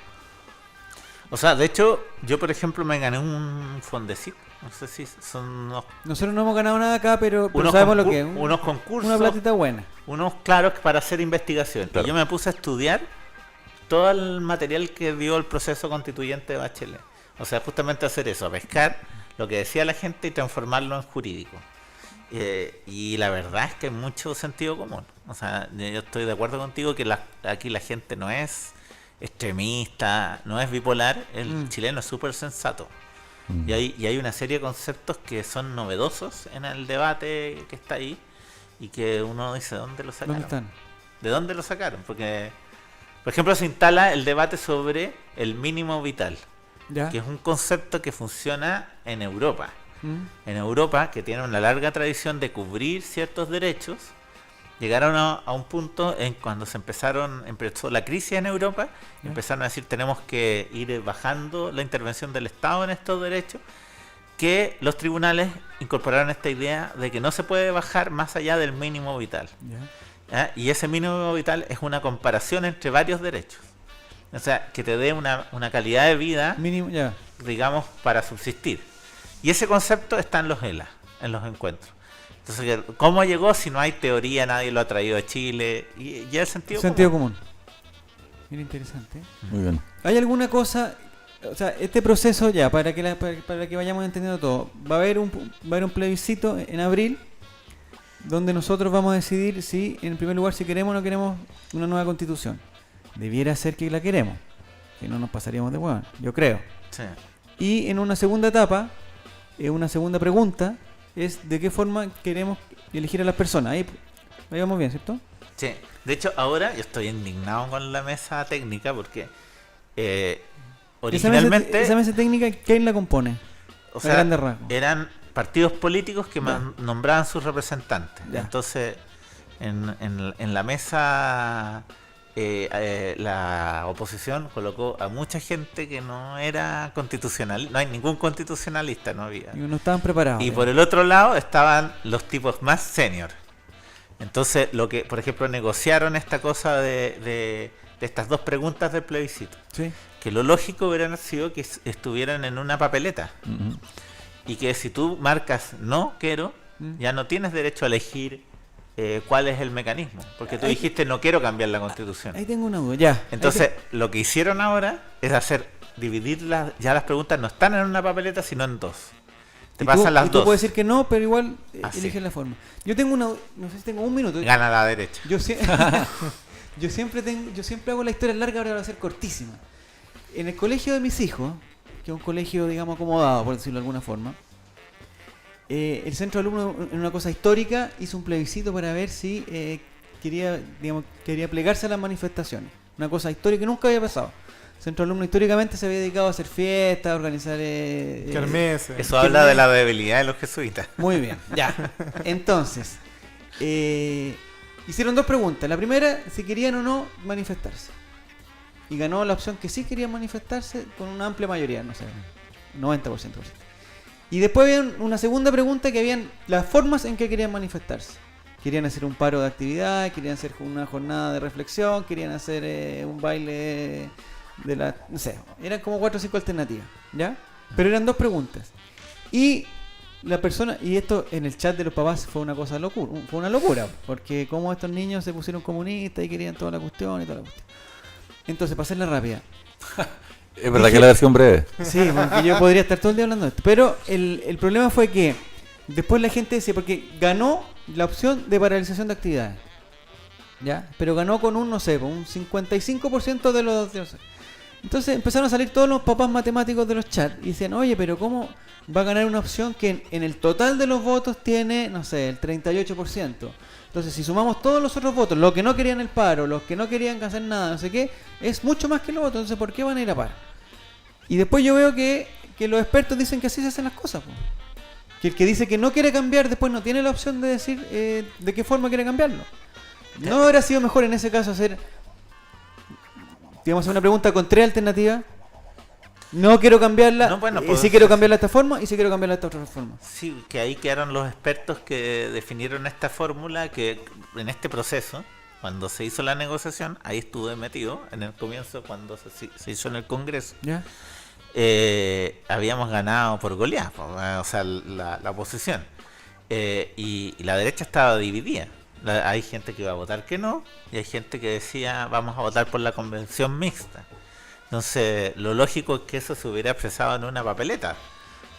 O sea, de hecho, yo por ejemplo me gané un fondecito. No sé si son Nosotros no hemos ganado nada acá, pero sabemos lo que es. Unos concursos. Una platita buena. Unos claros para hacer investigación. Claro. Y yo me puse a estudiar todo el material que dio el proceso constituyente de Bachelet. O sea, justamente hacer eso, a pescar lo que decía la gente y transformarlo en jurídico. Y la verdad es que hay mucho sentido común. O sea, yo estoy de acuerdo contigo que aquí la gente no es extremista, no es bipolar. El chileno es súper sensato. Y hay una serie de conceptos que son novedosos en el debate que está ahí y que uno dice, ¿dónde lo sacaron? ¿Dónde están? ¿De dónde lo sacaron? Porque, por ejemplo, se instala el debate sobre el mínimo vital, ¿ya? Que es un concepto que funciona en Europa. En Europa, que tiene una larga tradición de cubrir ciertos derechos, llegaron a un punto en cuando empezó la crisis en Europa, empezaron a decir tenemos que ir bajando la intervención del Estado en estos derechos, que los tribunales incorporaron esta idea de que no se puede bajar más allá del mínimo vital. Y ese mínimo vital es una comparación entre varios derechos. O sea, que te dé una calidad de vida, mínimo, digamos, para subsistir. Y ese concepto está en los ELA, en los encuentros. Entonces, ¿cómo llegó si no hay teoría? Nadie lo ha traído a Chile. Y ya el sentido común. Mira, interesante. Muy bien. ¿Hay alguna cosa, o sea, este proceso para que vayamos entendiendo todo, va a haber un plebiscito en abril donde nosotros vamos a decidir si, en primer lugar, si queremos o no queremos una nueva constitución. Debiera ser que la queremos, si no nos pasaríamos de hueón, yo creo. Sí. Y en una segunda etapa, una segunda pregunta, es de qué forma queremos elegir a las personas. Ahí vamos bien, ¿cierto? Sí. De hecho, ahora yo estoy indignado con la mesa técnica porque originalmente... Esa mesa técnica, ¿quién la compone? O sea, eran partidos políticos que nombraban sus representantes. Ya. Entonces, en la mesa... la oposición colocó a mucha gente que no era constitucional, no hay ningún constitucionalista, no había. Y no estaban preparados. Y por el otro lado estaban los tipos más senior. Entonces, lo que, por ejemplo, negociaron esta cosa de estas dos preguntas del plebiscito. Sí. Que lo lógico hubiera sido que estuvieran en una papeleta. Uh-huh. Y que si tú marcas no quiero, ya no tienes derecho a elegir cuál es el mecanismo, porque tú dijiste no quiero cambiar la constitución. Ahí tengo una duda, ya. Entonces, lo que hicieron ahora es dividir ya las preguntas no están en una papeleta, sino en dos. Te pasan las dos. Tú puedes decir que no, pero igual eliges la forma. Yo tengo una, no sé si tengo un minuto. Gana la derecha. Yo siempre hago la historia larga, ahora va a ser cortísima. En el colegio de mis hijos, que es un colegio, digamos, acomodado, por decirlo de alguna forma, el centro de alumnos, en una cosa histórica, hizo un plebiscito para ver si quería plegarse a las manifestaciones. Una cosa histórica que nunca había pasado. El centro de alumnos históricamente se había dedicado a hacer fiestas, a organizar... kermeses. Eso habla de la debilidad de los jesuitas. Muy bien, ya. Entonces, hicieron dos preguntas. La primera, si querían o no manifestarse. Y ganó la opción que sí querían manifestarse con una amplia mayoría, no sé, 90%. Y después había una segunda pregunta que habían las formas en que querían manifestarse. Querían hacer un paro de actividad, querían hacer una jornada de reflexión, querían hacer un baile de la... No sé, eran como 4 o 5 alternativas, ¿ya? Pero eran dos preguntas. Y la persona... Y esto en el chat de los papás fue una cosa locura, fue una locura, porque como estos niños se pusieron comunistas y querían toda la cuestión y toda la cuestión. Entonces, para hacerla rápida... Es verdad que la versión breve. Sí, porque yo podría estar todo el día hablando de esto. Pero el problema fue que después la gente decía, porque ganó la opción de paralización de actividades, ¿ya? Pero ganó con un 55% de los... Entonces empezaron a salir todos los papás matemáticos de los chats y decían, oye, pero ¿cómo va a ganar una opción que en el total de los votos tiene, no sé, el 38%? Entonces, si sumamos todos los otros votos, los que no querían el paro, los que no querían hacer nada, no sé qué, es mucho más que los votos. Entonces, ¿por qué van a ir a paro? Y después yo veo que los expertos dicen que así se hacen las cosas, po. Que el que dice que no quiere cambiar, después no tiene la opción de decir de qué forma quiere cambiarlo. ¿No habría sido mejor en ese caso hacer, digamos, una pregunta con 3 alternativas? No quiero cambiarla, no, bueno, si quiero cambiarla de esta forma y si quiero cambiarla de esta otra forma. Sí, que ahí quedaron los expertos que definieron esta fórmula, que en este proceso, cuando se hizo la negociación, ahí estuve metido en el comienzo, cuando se hizo en el Congreso. ¿Ya? Habíamos ganado por goleada, o sea, la oposición. Y la derecha estaba dividida. Hay gente que iba a votar que no, y hay gente que decía vamos a votar por la convención mixta. Entonces, lo lógico es que eso se hubiera expresado en una papeleta.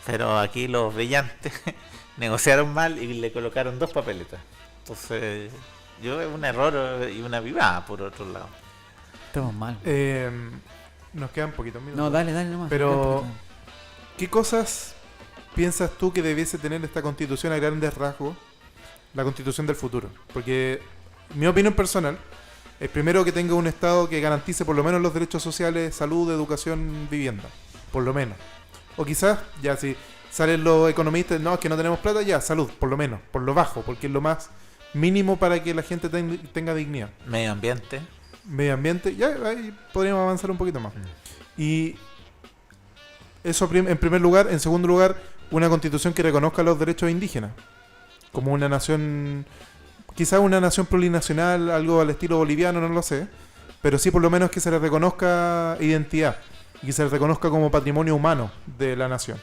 Pero aquí los brillantes negociaron mal y le colocaron 2 papeletas. Entonces, yo es un error y una vivada, por otro lado. Estamos mal. Nos quedan poquitos minutos. No, dale nomás. Pero, ¿qué cosas piensas tú que debiese tener esta constitución a grandes rasgos? La constitución del futuro. Porque, mi opinión personal... es primero que tenga un Estado que garantice por lo menos los derechos sociales, salud, educación, vivienda. Por lo menos. O quizás, ya si salen los economistas, no, es que no tenemos plata, ya, salud, por lo menos, por lo bajo, porque es lo más mínimo para que la gente tenga dignidad. Medio ambiente. Medio ambiente, ya ahí podríamos avanzar un poquito más. Y eso en primer lugar. En segundo lugar, una constitución que reconozca los derechos indígenas. Como una nación... quizás una nación plurinacional, algo al estilo boliviano, no lo sé, pero sí por lo menos que se le reconozca identidad y que se le reconozca como patrimonio humano de la nación,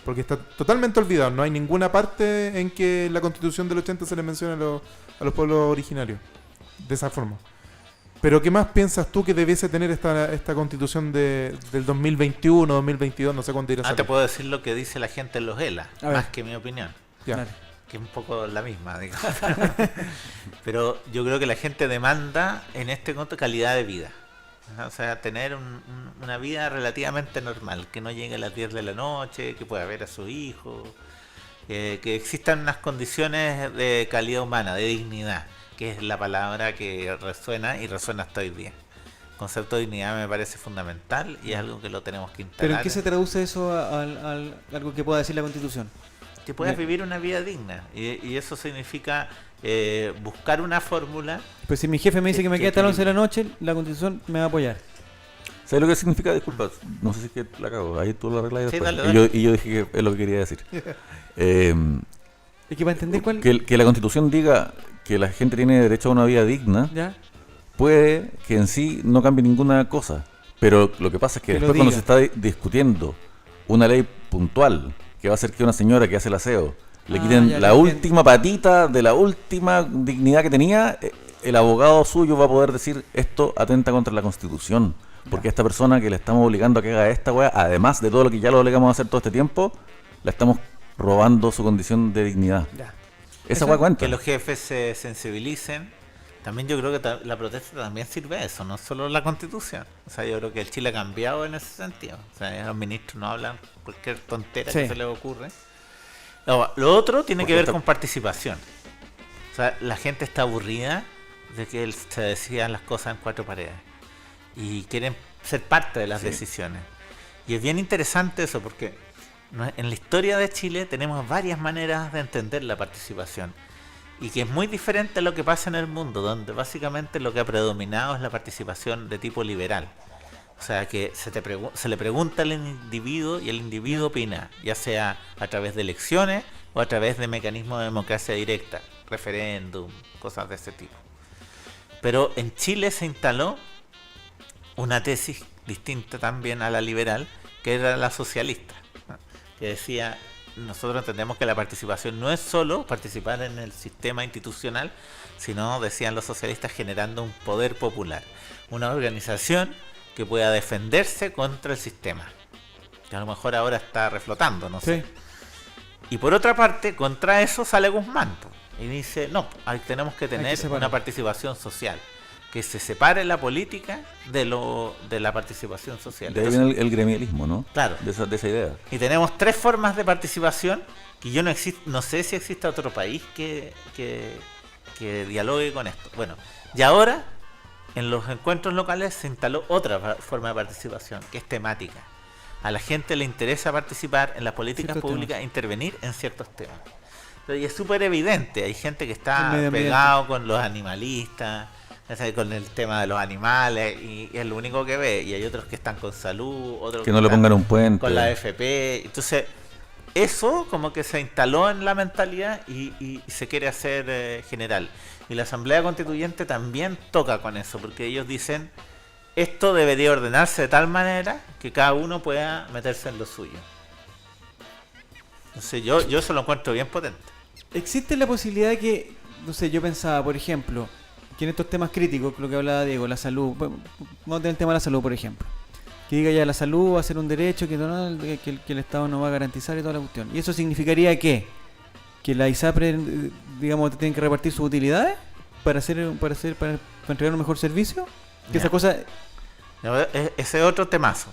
porque está totalmente olvidado. No hay ninguna parte en que la Constitución del 80 se le mencione a los pueblos originarios de esa forma. Pero ¿qué más piensas tú que debiese tener esta Constitución del 2021, 2022, no sé cuándo irá a salir? Te puedo decir lo que dice la gente en los ELA, más que mi opinión. Ya. que es un poco la misma, digamos. Pero yo creo que la gente demanda en este contexto calidad de vida. O sea, tener una vida relativamente normal, que no llegue a las 10 de la noche, que pueda ver a su hijo, que existan unas condiciones de calidad humana, de dignidad, que es la palabra que resuena y resuena hasta hoy día. El concepto de dignidad me parece fundamental y es algo que lo tenemos que instalar. ¿Pero en qué se traduce eso a algo que pueda decir la Constitución? Que puedas vivir una vida digna, y eso significa buscar una fórmula. Pues si mi jefe me dice que me queda hasta las 11 de la noche, la Constitución me va a apoyar. ¿Sabes lo que significa? Disculpa, no sé si es que la cago, ahí tú lo arreglas después. Dale. Y yo dije que es lo que quería decir. Es que para entender cuál... Que la Constitución diga que la gente tiene derecho a una vida digna, ¿ya? Puede que en sí no cambie ninguna cosa, pero lo que pasa es que después cuando se está discutiendo una ley puntual que va a hacer que una señora que hace el aseo le quiten la última patita de la última dignidad que tenía, el abogado suyo va a poder decir esto atenta contra la Constitución, porque esta persona que le estamos obligando a que haga esta weá, además de todo lo que ya lo obligamos a hacer todo este tiempo, la estamos robando su condición de dignidad. Esa weá cuenta. Que los jefes se sensibilicen. También yo creo que la protesta también sirve a eso, no solo la Constitución. O sea, yo creo que el Chile ha cambiado en ese sentido. O sea, los ministros no hablan cualquier tontera que se les ocurre. Lo otro tiene que ver con participación. O sea, la gente está aburrida de que se decían las cosas en cuatro paredes y quieren ser parte de las decisiones. Y es bien interesante eso, porque en la historia de Chile tenemos varias maneras de entender la participación. Y que es muy diferente a lo que pasa en el mundo, donde básicamente lo que ha predominado es la participación de tipo liberal. O sea, que se le pregunta al individuo y el individuo opina, ya sea a través de elecciones o a través de mecanismos de democracia directa, referéndum, cosas de ese tipo. Pero en Chile se instaló una tesis distinta también a la liberal, que era la socialista, ¿no? Que decía... Nosotros entendemos que la participación no es solo participar en el sistema institucional, sino, decían los socialistas, generando un poder popular, una organización que pueda defenderse contra el sistema, que a lo mejor ahora está reflotando, no sé. Y por otra parte, contra eso sale Guzmán y dice, no, tenemos que tener una participación social, que se separe la política de la participación social. De ahí viene el gremialismo, ¿no? Claro. De esa idea. Y tenemos tres formas de participación que yo no sé si existe otro país que dialogue con esto. Bueno, y ahora en los encuentros locales se instaló otra forma de participación, que es temática. A la gente le interesa participar en las políticas públicas, intervenir en ciertos temas. Y es súper evidente, hay gente que está pegado con los animalistas, con el tema de los animales, y es lo único que ve, y hay otros que están con salud, otros que no le pongan un puente, con la AFP. Entonces eso como que se instaló en la mentalidad y se quiere hacer general, y la Asamblea Constituyente también toca con eso, porque ellos dicen esto debería ordenarse de tal manera que cada uno pueda meterse en lo suyo. Entonces yo eso lo encuentro bien potente. ¿Existe la posibilidad de que, no sé, yo pensaba, por ejemplo, que en estos temas críticos, lo que hablaba Diego, la salud, vamos a tener el tema de la salud, por ejemplo, que diga ya la salud va a ser un derecho que el Estado no va a garantizar y toda la cuestión, y eso significaría que la ISAPRE, digamos, tienen que repartir sus utilidades para entregar un mejor servicio, que esa cosa... Ese es otro temazo.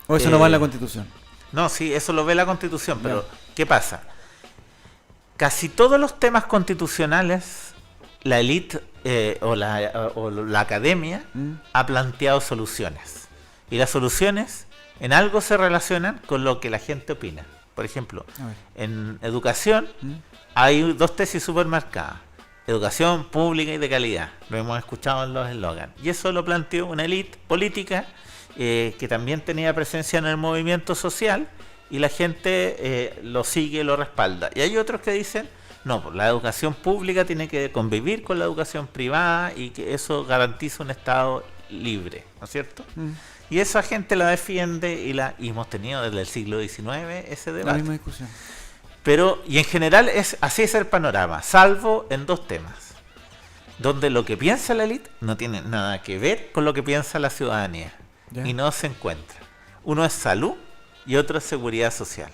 ¿O eso no va en la Constitución? No, sí, eso lo ve la Constitución, pero ¿qué pasa? Casi todos los temas constitucionales, la élite o la academia ha planteado soluciones. Y las soluciones en algo se relacionan con lo que la gente opina. Por ejemplo, en educación hay dos tesis súper marcadas. Educación pública y de calidad. Lo hemos escuchado en los eslogans. Y eso lo planteó una élite política que también tenía presencia en el movimiento social, y la gente lo sigue, lo respalda. Y hay otros que dicen, no, pues la educación pública tiene que convivir con la educación privada y que eso garantiza un Estado libre, ¿no es cierto? Y esa gente la defiende y hemos tenido desde el siglo XIX ese debate. La misma discusión. Pero, y en general así es el panorama, salvo en dos temas, donde lo que piensa la élite no tiene nada que ver con lo que piensa la ciudadanía, y no se encuentra. Uno es salud y otro es seguridad social.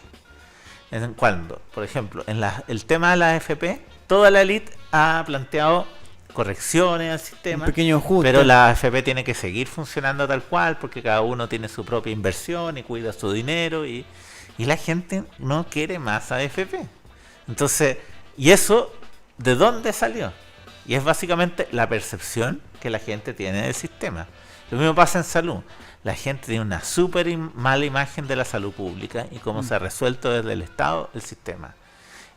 En cuando, por ejemplo, en el tema de la AFP, toda la élite ha planteado correcciones al sistema, un pequeño ajuste, pero la AFP tiene que seguir funcionando tal cual porque cada uno tiene su propia inversión y cuida su dinero y la gente no quiere más AFP. Entonces, ¿y eso de dónde salió? Y es básicamente la percepción que la gente tiene del sistema. Lo mismo pasa en salud. La gente tiene una súper mala imagen de la salud pública y cómo se ha resuelto desde el Estado el sistema.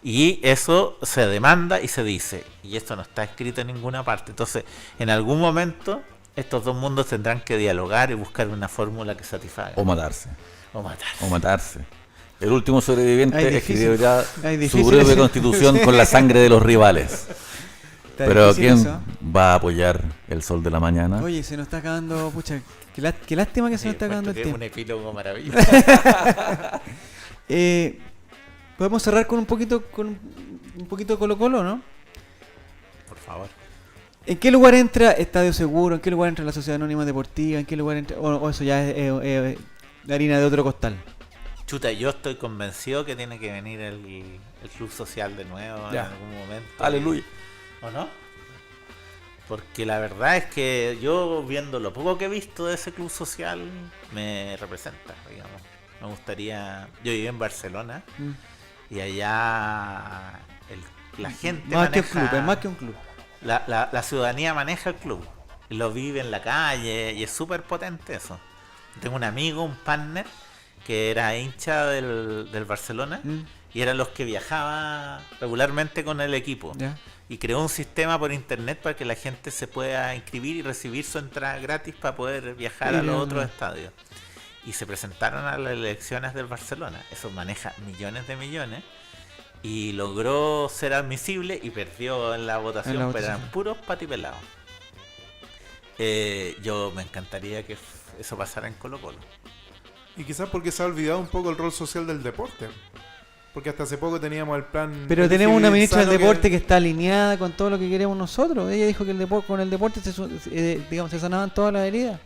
Y eso se demanda y se dice. Y esto no está escrito en ninguna parte. Entonces, en algún momento, estos dos mundos tendrán que dialogar y buscar una fórmula que satisfaga. O matarse. O matarse. O matarse. El último sobreviviente escribió ya su difícil breve constitución con la sangre de los rivales. Pero ¿quién eso va a apoyar el sol de la mañana? Oye, se nos está acabando, pucha, qué lástima que se nos está acabando el tiempo. Es un epílogo maravilloso. Podemos cerrar con un poquito de Colo-Colo, ¿no? Por favor. ¿En qué lugar entra Estadio Seguro? ¿En qué lugar entra la Sociedad Anónima Deportiva? ¿En qué lugar entra, o eso ya es harina de otro costal? Chuta, yo estoy convencido que tiene que venir el Club Social de nuevo en algún momento. Aleluya. ¿O no? Porque la verdad es que yo, viendo lo poco que he visto de ese Club Social, me representa, digamos. Me gustaría... Yo viví en Barcelona y allá la gente más maneja... que un club, es más que un club. La ciudadanía maneja el club. Lo vive en la calle y es súper potente eso. Tengo un amigo, un partner, que era hincha del Barcelona y eran los que viajaba regularmente con el equipo. ¿Ya? Y creó un sistema por internet para que la gente se pueda inscribir y recibir su entrada gratis para poder viajar a los otros estadios. Y se presentaron a las elecciones del Barcelona. Eso maneja millones de millones. Y logró ser admisible y perdió en la votación, pero eran puros patipelados. Yo me encantaría que eso pasara en Colo-Colo. Y quizás porque se ha olvidado un poco el rol social del deporte. Porque hasta hace poco teníamos el plan... Pero tenemos una ministra del deporte que está alineada con todo lo que queremos nosotros. Ella dijo que con el deporte se sanaban todas las heridas.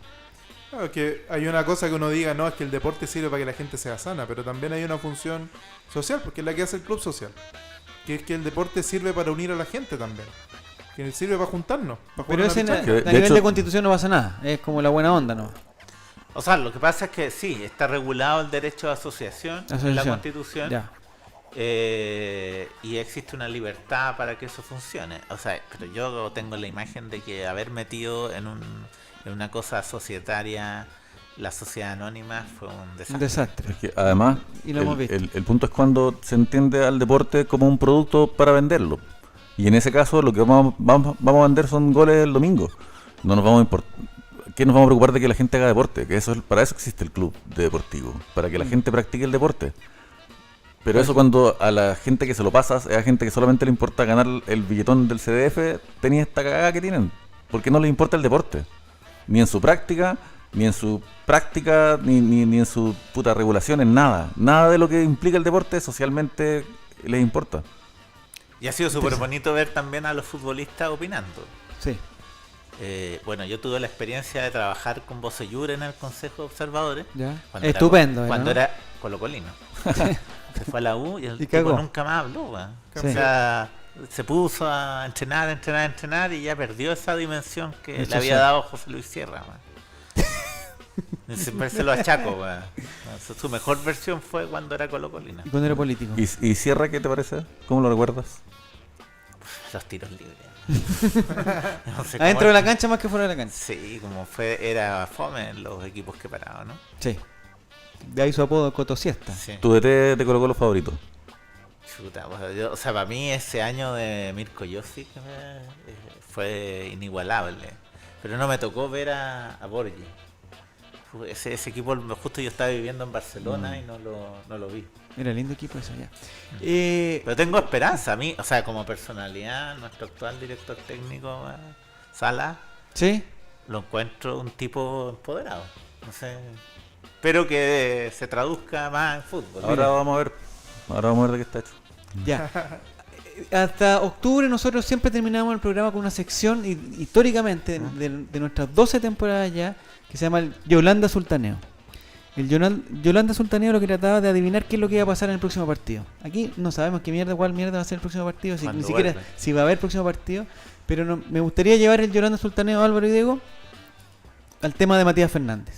Claro, que hay una cosa que uno diga, no, es que el deporte sirve para que la gente sea sana, pero también hay una función social, porque es la que hace el club social. Que es que el deporte sirve para unir a la gente también. Que sirve para juntarnos. Para pero ese a nivel de constitución no pasa nada. Es como la buena onda, ¿no? O sea, lo que pasa es que sí, está regulado el derecho de asociación. En la Constitución. Ya. Y existe una libertad para que eso funcione. O sea, pero yo tengo la imagen de que haber metido en una cosa societaria la sociedad anónima fue un desastre. Un desastre. Es que además, y lo hemos visto. El punto es cuando se entiende al deporte como un producto para venderlo. Y en ese caso lo que vamos a vender son goles el domingo. No nos vamos a importar. ¿Qué nos vamos a preocupar de que la gente haga deporte? Que para eso existe el club deportivo, para que la gente practique el deporte. Pero eso cuando a la gente que se lo pasas, es a gente que solamente le importa ganar el billetón del CDF, tenía esta cagada que tienen. Porque no les importa el deporte. Ni en su práctica, ni en su puta regulaciones, nada. Nada de lo que implica el deporte socialmente les importa. Y ha sido súper bonito ver también a los futbolistas opinando. Sí. Bueno, yo tuve la experiencia de trabajar con Bocellur en el Consejo de Observadores. ¿Ya? Estupendo. Cuando era colocolino. Se fue a la U y el tipo nunca más habló. Sí. O sea, se puso a entrenar y ya perdió esa dimensión que le había dado José Luis Sierra. Siempre se lo achaco. Su mejor versión fue cuando era colocolino. Y cuando era político. ¿Y Sierra qué te parece? ¿Cómo lo recuerdas? Los tiros libres. No sé adentro de la cancha más que fuera de la cancha. Sí, como era fome en los equipos que paraban, ¿no? Sí. De ahí su apodo Cotosiesta. Sí. ¿Tu DT te colocó los favoritos? Chuta, o sea, para mí ese año de Mirko Josic fue inigualable. Pero no me tocó ver a Borgi. Ese equipo, justo yo estaba viviendo en Barcelona y no lo vi. Era lindo equipo eso ya. Pero tengo esperanza. A mí, o sea, como personalidad, nuestro actual director técnico, Sala, ¿sí? Lo encuentro un tipo empoderado. No sé. Espero que se traduzca más en fútbol. Ahora vamos a ver de qué está hecho. Ya. Hasta octubre nosotros siempre terminamos el programa con una sección históricamente de nuestras 12 temporadas ya, que se llama el Yolanda Sultaneo. El Yolanda Sultaneo lo que trataba de adivinar qué es lo que iba a pasar en el próximo partido. Aquí no sabemos cuál mierda va a ser el próximo partido, ni siquiera si va a haber próximo partido. Pero no, me gustaría llevar el Yolanda Sultaneo, Álvaro y Diego, al tema de Matías Fernández.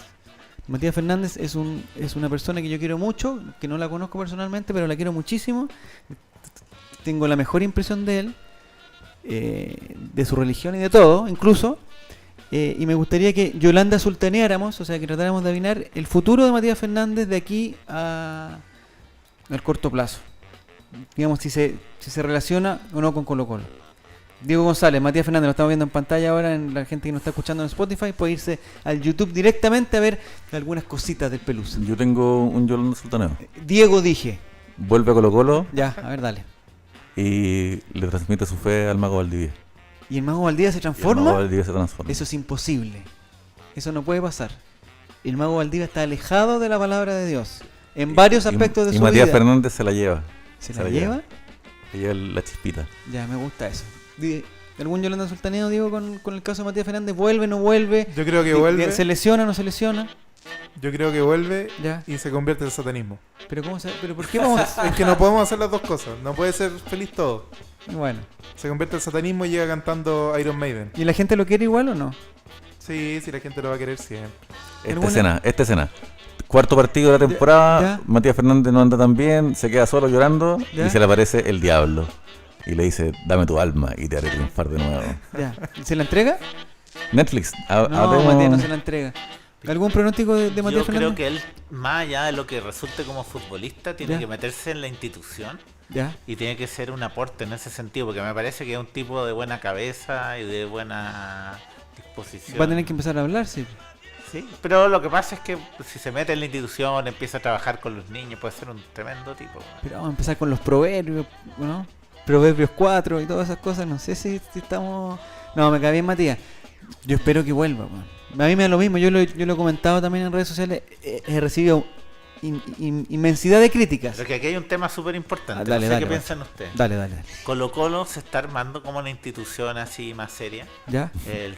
Matías Fernández es una persona que yo quiero mucho, que no la conozco personalmente, pero la quiero muchísimo. Tengo la mejor impresión de él, de su religión y de todo, incluso. Y me gustaría que Yolanda sultaneáramos, o sea, que tratáramos de adivinar el futuro de Matías Fernández de aquí al corto plazo. Digamos, si se relaciona o no con Colo-Colo. Diego González, Matías Fernández, lo estamos viendo en pantalla ahora, en la gente que nos está escuchando en Spotify, puede irse al YouTube directamente a ver algunas cositas del Pelusa. Yo tengo un Yolanda Sultaneo. Diego dije. Vuelve a Colo-Colo. Ya, a ver, dale. Y le transmite su fe al Mago Valdivia. ¿Y el Mago Valdivia se transforma? El Mago Valdivia se transforma. Eso es imposible. Eso no puede pasar. El Mago Valdivia está alejado de la palabra de Dios en varios aspectos de su vida. Y Matías Fernández se la lleva. ¿Se la lleva? Se lleva la chispita. Ya, me gusta eso. ¿Algún Yolanda Sultaneo, digo, con el caso de Matías Fernández? ¿Vuelve, no vuelve? Yo creo que vuelve. ¿Se lesiona, no se lesiona? Yo creo que vuelve ya. Y se convierte en satanismo. ¿Pero por qué vamos a...? Es que no podemos hacer las dos cosas. No puede ser feliz todo. Bueno. Se convierte en satanismo y llega cantando Iron Maiden. ¿Y la gente lo quiere igual o no? Sí, la gente lo va a querer siempre. Esta escena. Cuarto partido de la temporada, ¿ya? Matías Fernández no anda tan bien, se queda solo llorando, ¿ya? Y se le aparece el diablo. Y le dice, dame tu alma y te haré triunfar de nuevo. Ya. ¿Se la entrega? Netflix. No, Matías no se la entrega. ¿Algún pronóstico de Matías Fernández? Yo creo que él, más allá de lo que resulte como futbolista, tiene que meterse en la institución. ¿Ya? Y tiene que ser un aporte en ese sentido, porque me parece que es un tipo de buena cabeza y de buena disposición. Va a tener que empezar a hablar, sí. Sí, pero lo que pasa es que si se mete en la institución, empieza a trabajar con los niños, puede ser un tremendo tipo. Pero vamos a empezar con los proverbios, ¿no? Proverbios 4 y todas esas cosas, no sé si estamos... No, me cae bien Matías. Yo espero que vuelva, man. A mí me da lo mismo, yo lo he comentado también en redes sociales, he recibido inmensidad de críticas. Pero que aquí hay un tema súper importante, no sé qué piensan ustedes. Dale. Colo-Colo se está armando como una institución así más seria. ¿Ya? El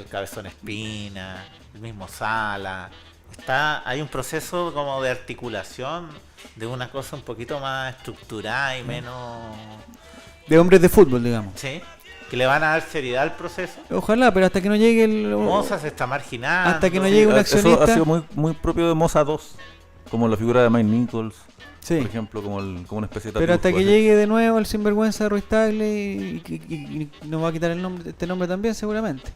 Cabezón Espina, el mismo Sala. Hay un proceso como de articulación de una cosa un poquito más estructurada y menos... De hombres de fútbol, digamos. Sí. Que le van a dar seriedad al proceso. Ojalá, pero hasta que no llegue el... Moza se está marginando. Hasta que no llegue un accionista. Eso ha sido muy, muy propio de Moza 2. Como la figura de Mike Nichols. Sí. Por ejemplo, como una especie de... Pero hasta que llegue de nuevo el sinvergüenza de Ruiz Tagle y nos va a quitar este nombre también, seguramente.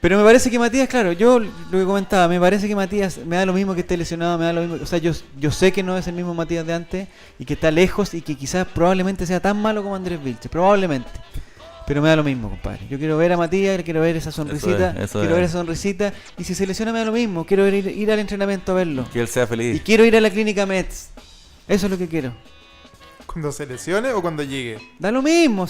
Pero me parece que Matías, claro, yo lo que comentaba, me parece que Matías me da lo mismo que esté lesionado, me da lo mismo. O sea, yo sé que no es el mismo Matías de antes y que está lejos y que quizás probablemente sea tan malo como Andrés Vilches, probablemente. Pero me da lo mismo, compadre. Yo quiero ver a Matías, quiero ver esa sonrisita, ver esa sonrisita. Y si se lesiona me da lo mismo, quiero ir al entrenamiento a verlo. Que él sea feliz. Y quiero ir a la clínica Mets. Eso es lo que quiero. ¿Cuando se lesione o cuando llegue? Da lo mismo,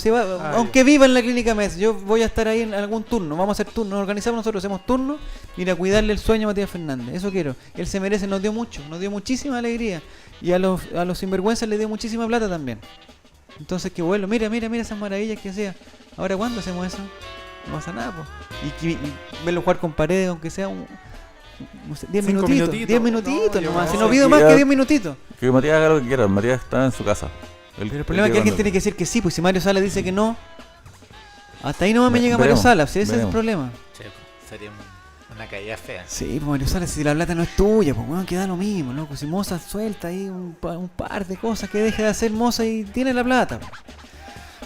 aunque viva en la clínica Mets. Yo voy a estar ahí en algún turno. Vamos a hacer turno, nos organizamos nosotros, hacemos turno. Ir a cuidarle el sueño a Matías Fernández. Eso quiero. Él se merece, nos dio mucho, nos dio muchísima alegría. Y a los sinvergüenzas les dio muchísima plata también. Entonces que vuelo, mira esas maravillas que hacía. Ahora, ¿cuándo hacemos eso? No pasa nada, pues. Y verlo jugar con Paredes, aunque sea 10 minutitos. 10 minutitos nomás. Si no pido más que 10 minutitos. Que Matías haga lo que quiera. Matías está en su casa. Pero el problema es que alguien tiene que decir que sí. Pues si Mario Sala dice que no, hasta ahí nomás me llega Mario Sala. Si ese es el problema. Sí, sería una caída fea. Sí, pues Mario Sala, si la plata no es tuya, pues bueno, queda lo mismo, loco. Si Moza suelta ahí un par de cosas que deje de hacer Moza y tiene la plata. Pues.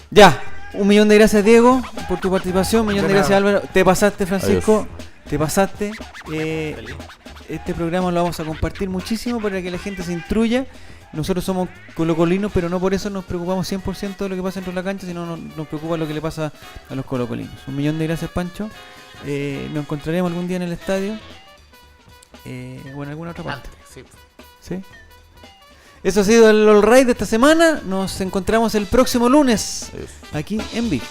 Ya. 1.000.000 de gracias, Diego, por tu participación. 1.000.000 de gracias, Álvaro. Te pasaste, Francisco. Adiós. Te pasaste. Este programa lo vamos a compartir muchísimo para que la gente se instruya. Nosotros somos colocolinos, pero no por eso nos preocupamos 100% de lo que pasa dentro de la cancha, sino nos preocupa lo que le pasa a los colocolinos. 1.000.000 de gracias, Pancho. Nos encontraremos algún día en el estadio. O en alguna otra parte. ¿Sí? Eso ha sido el All Right de esta semana. Nos encontramos el próximo lunes aquí en Vivo.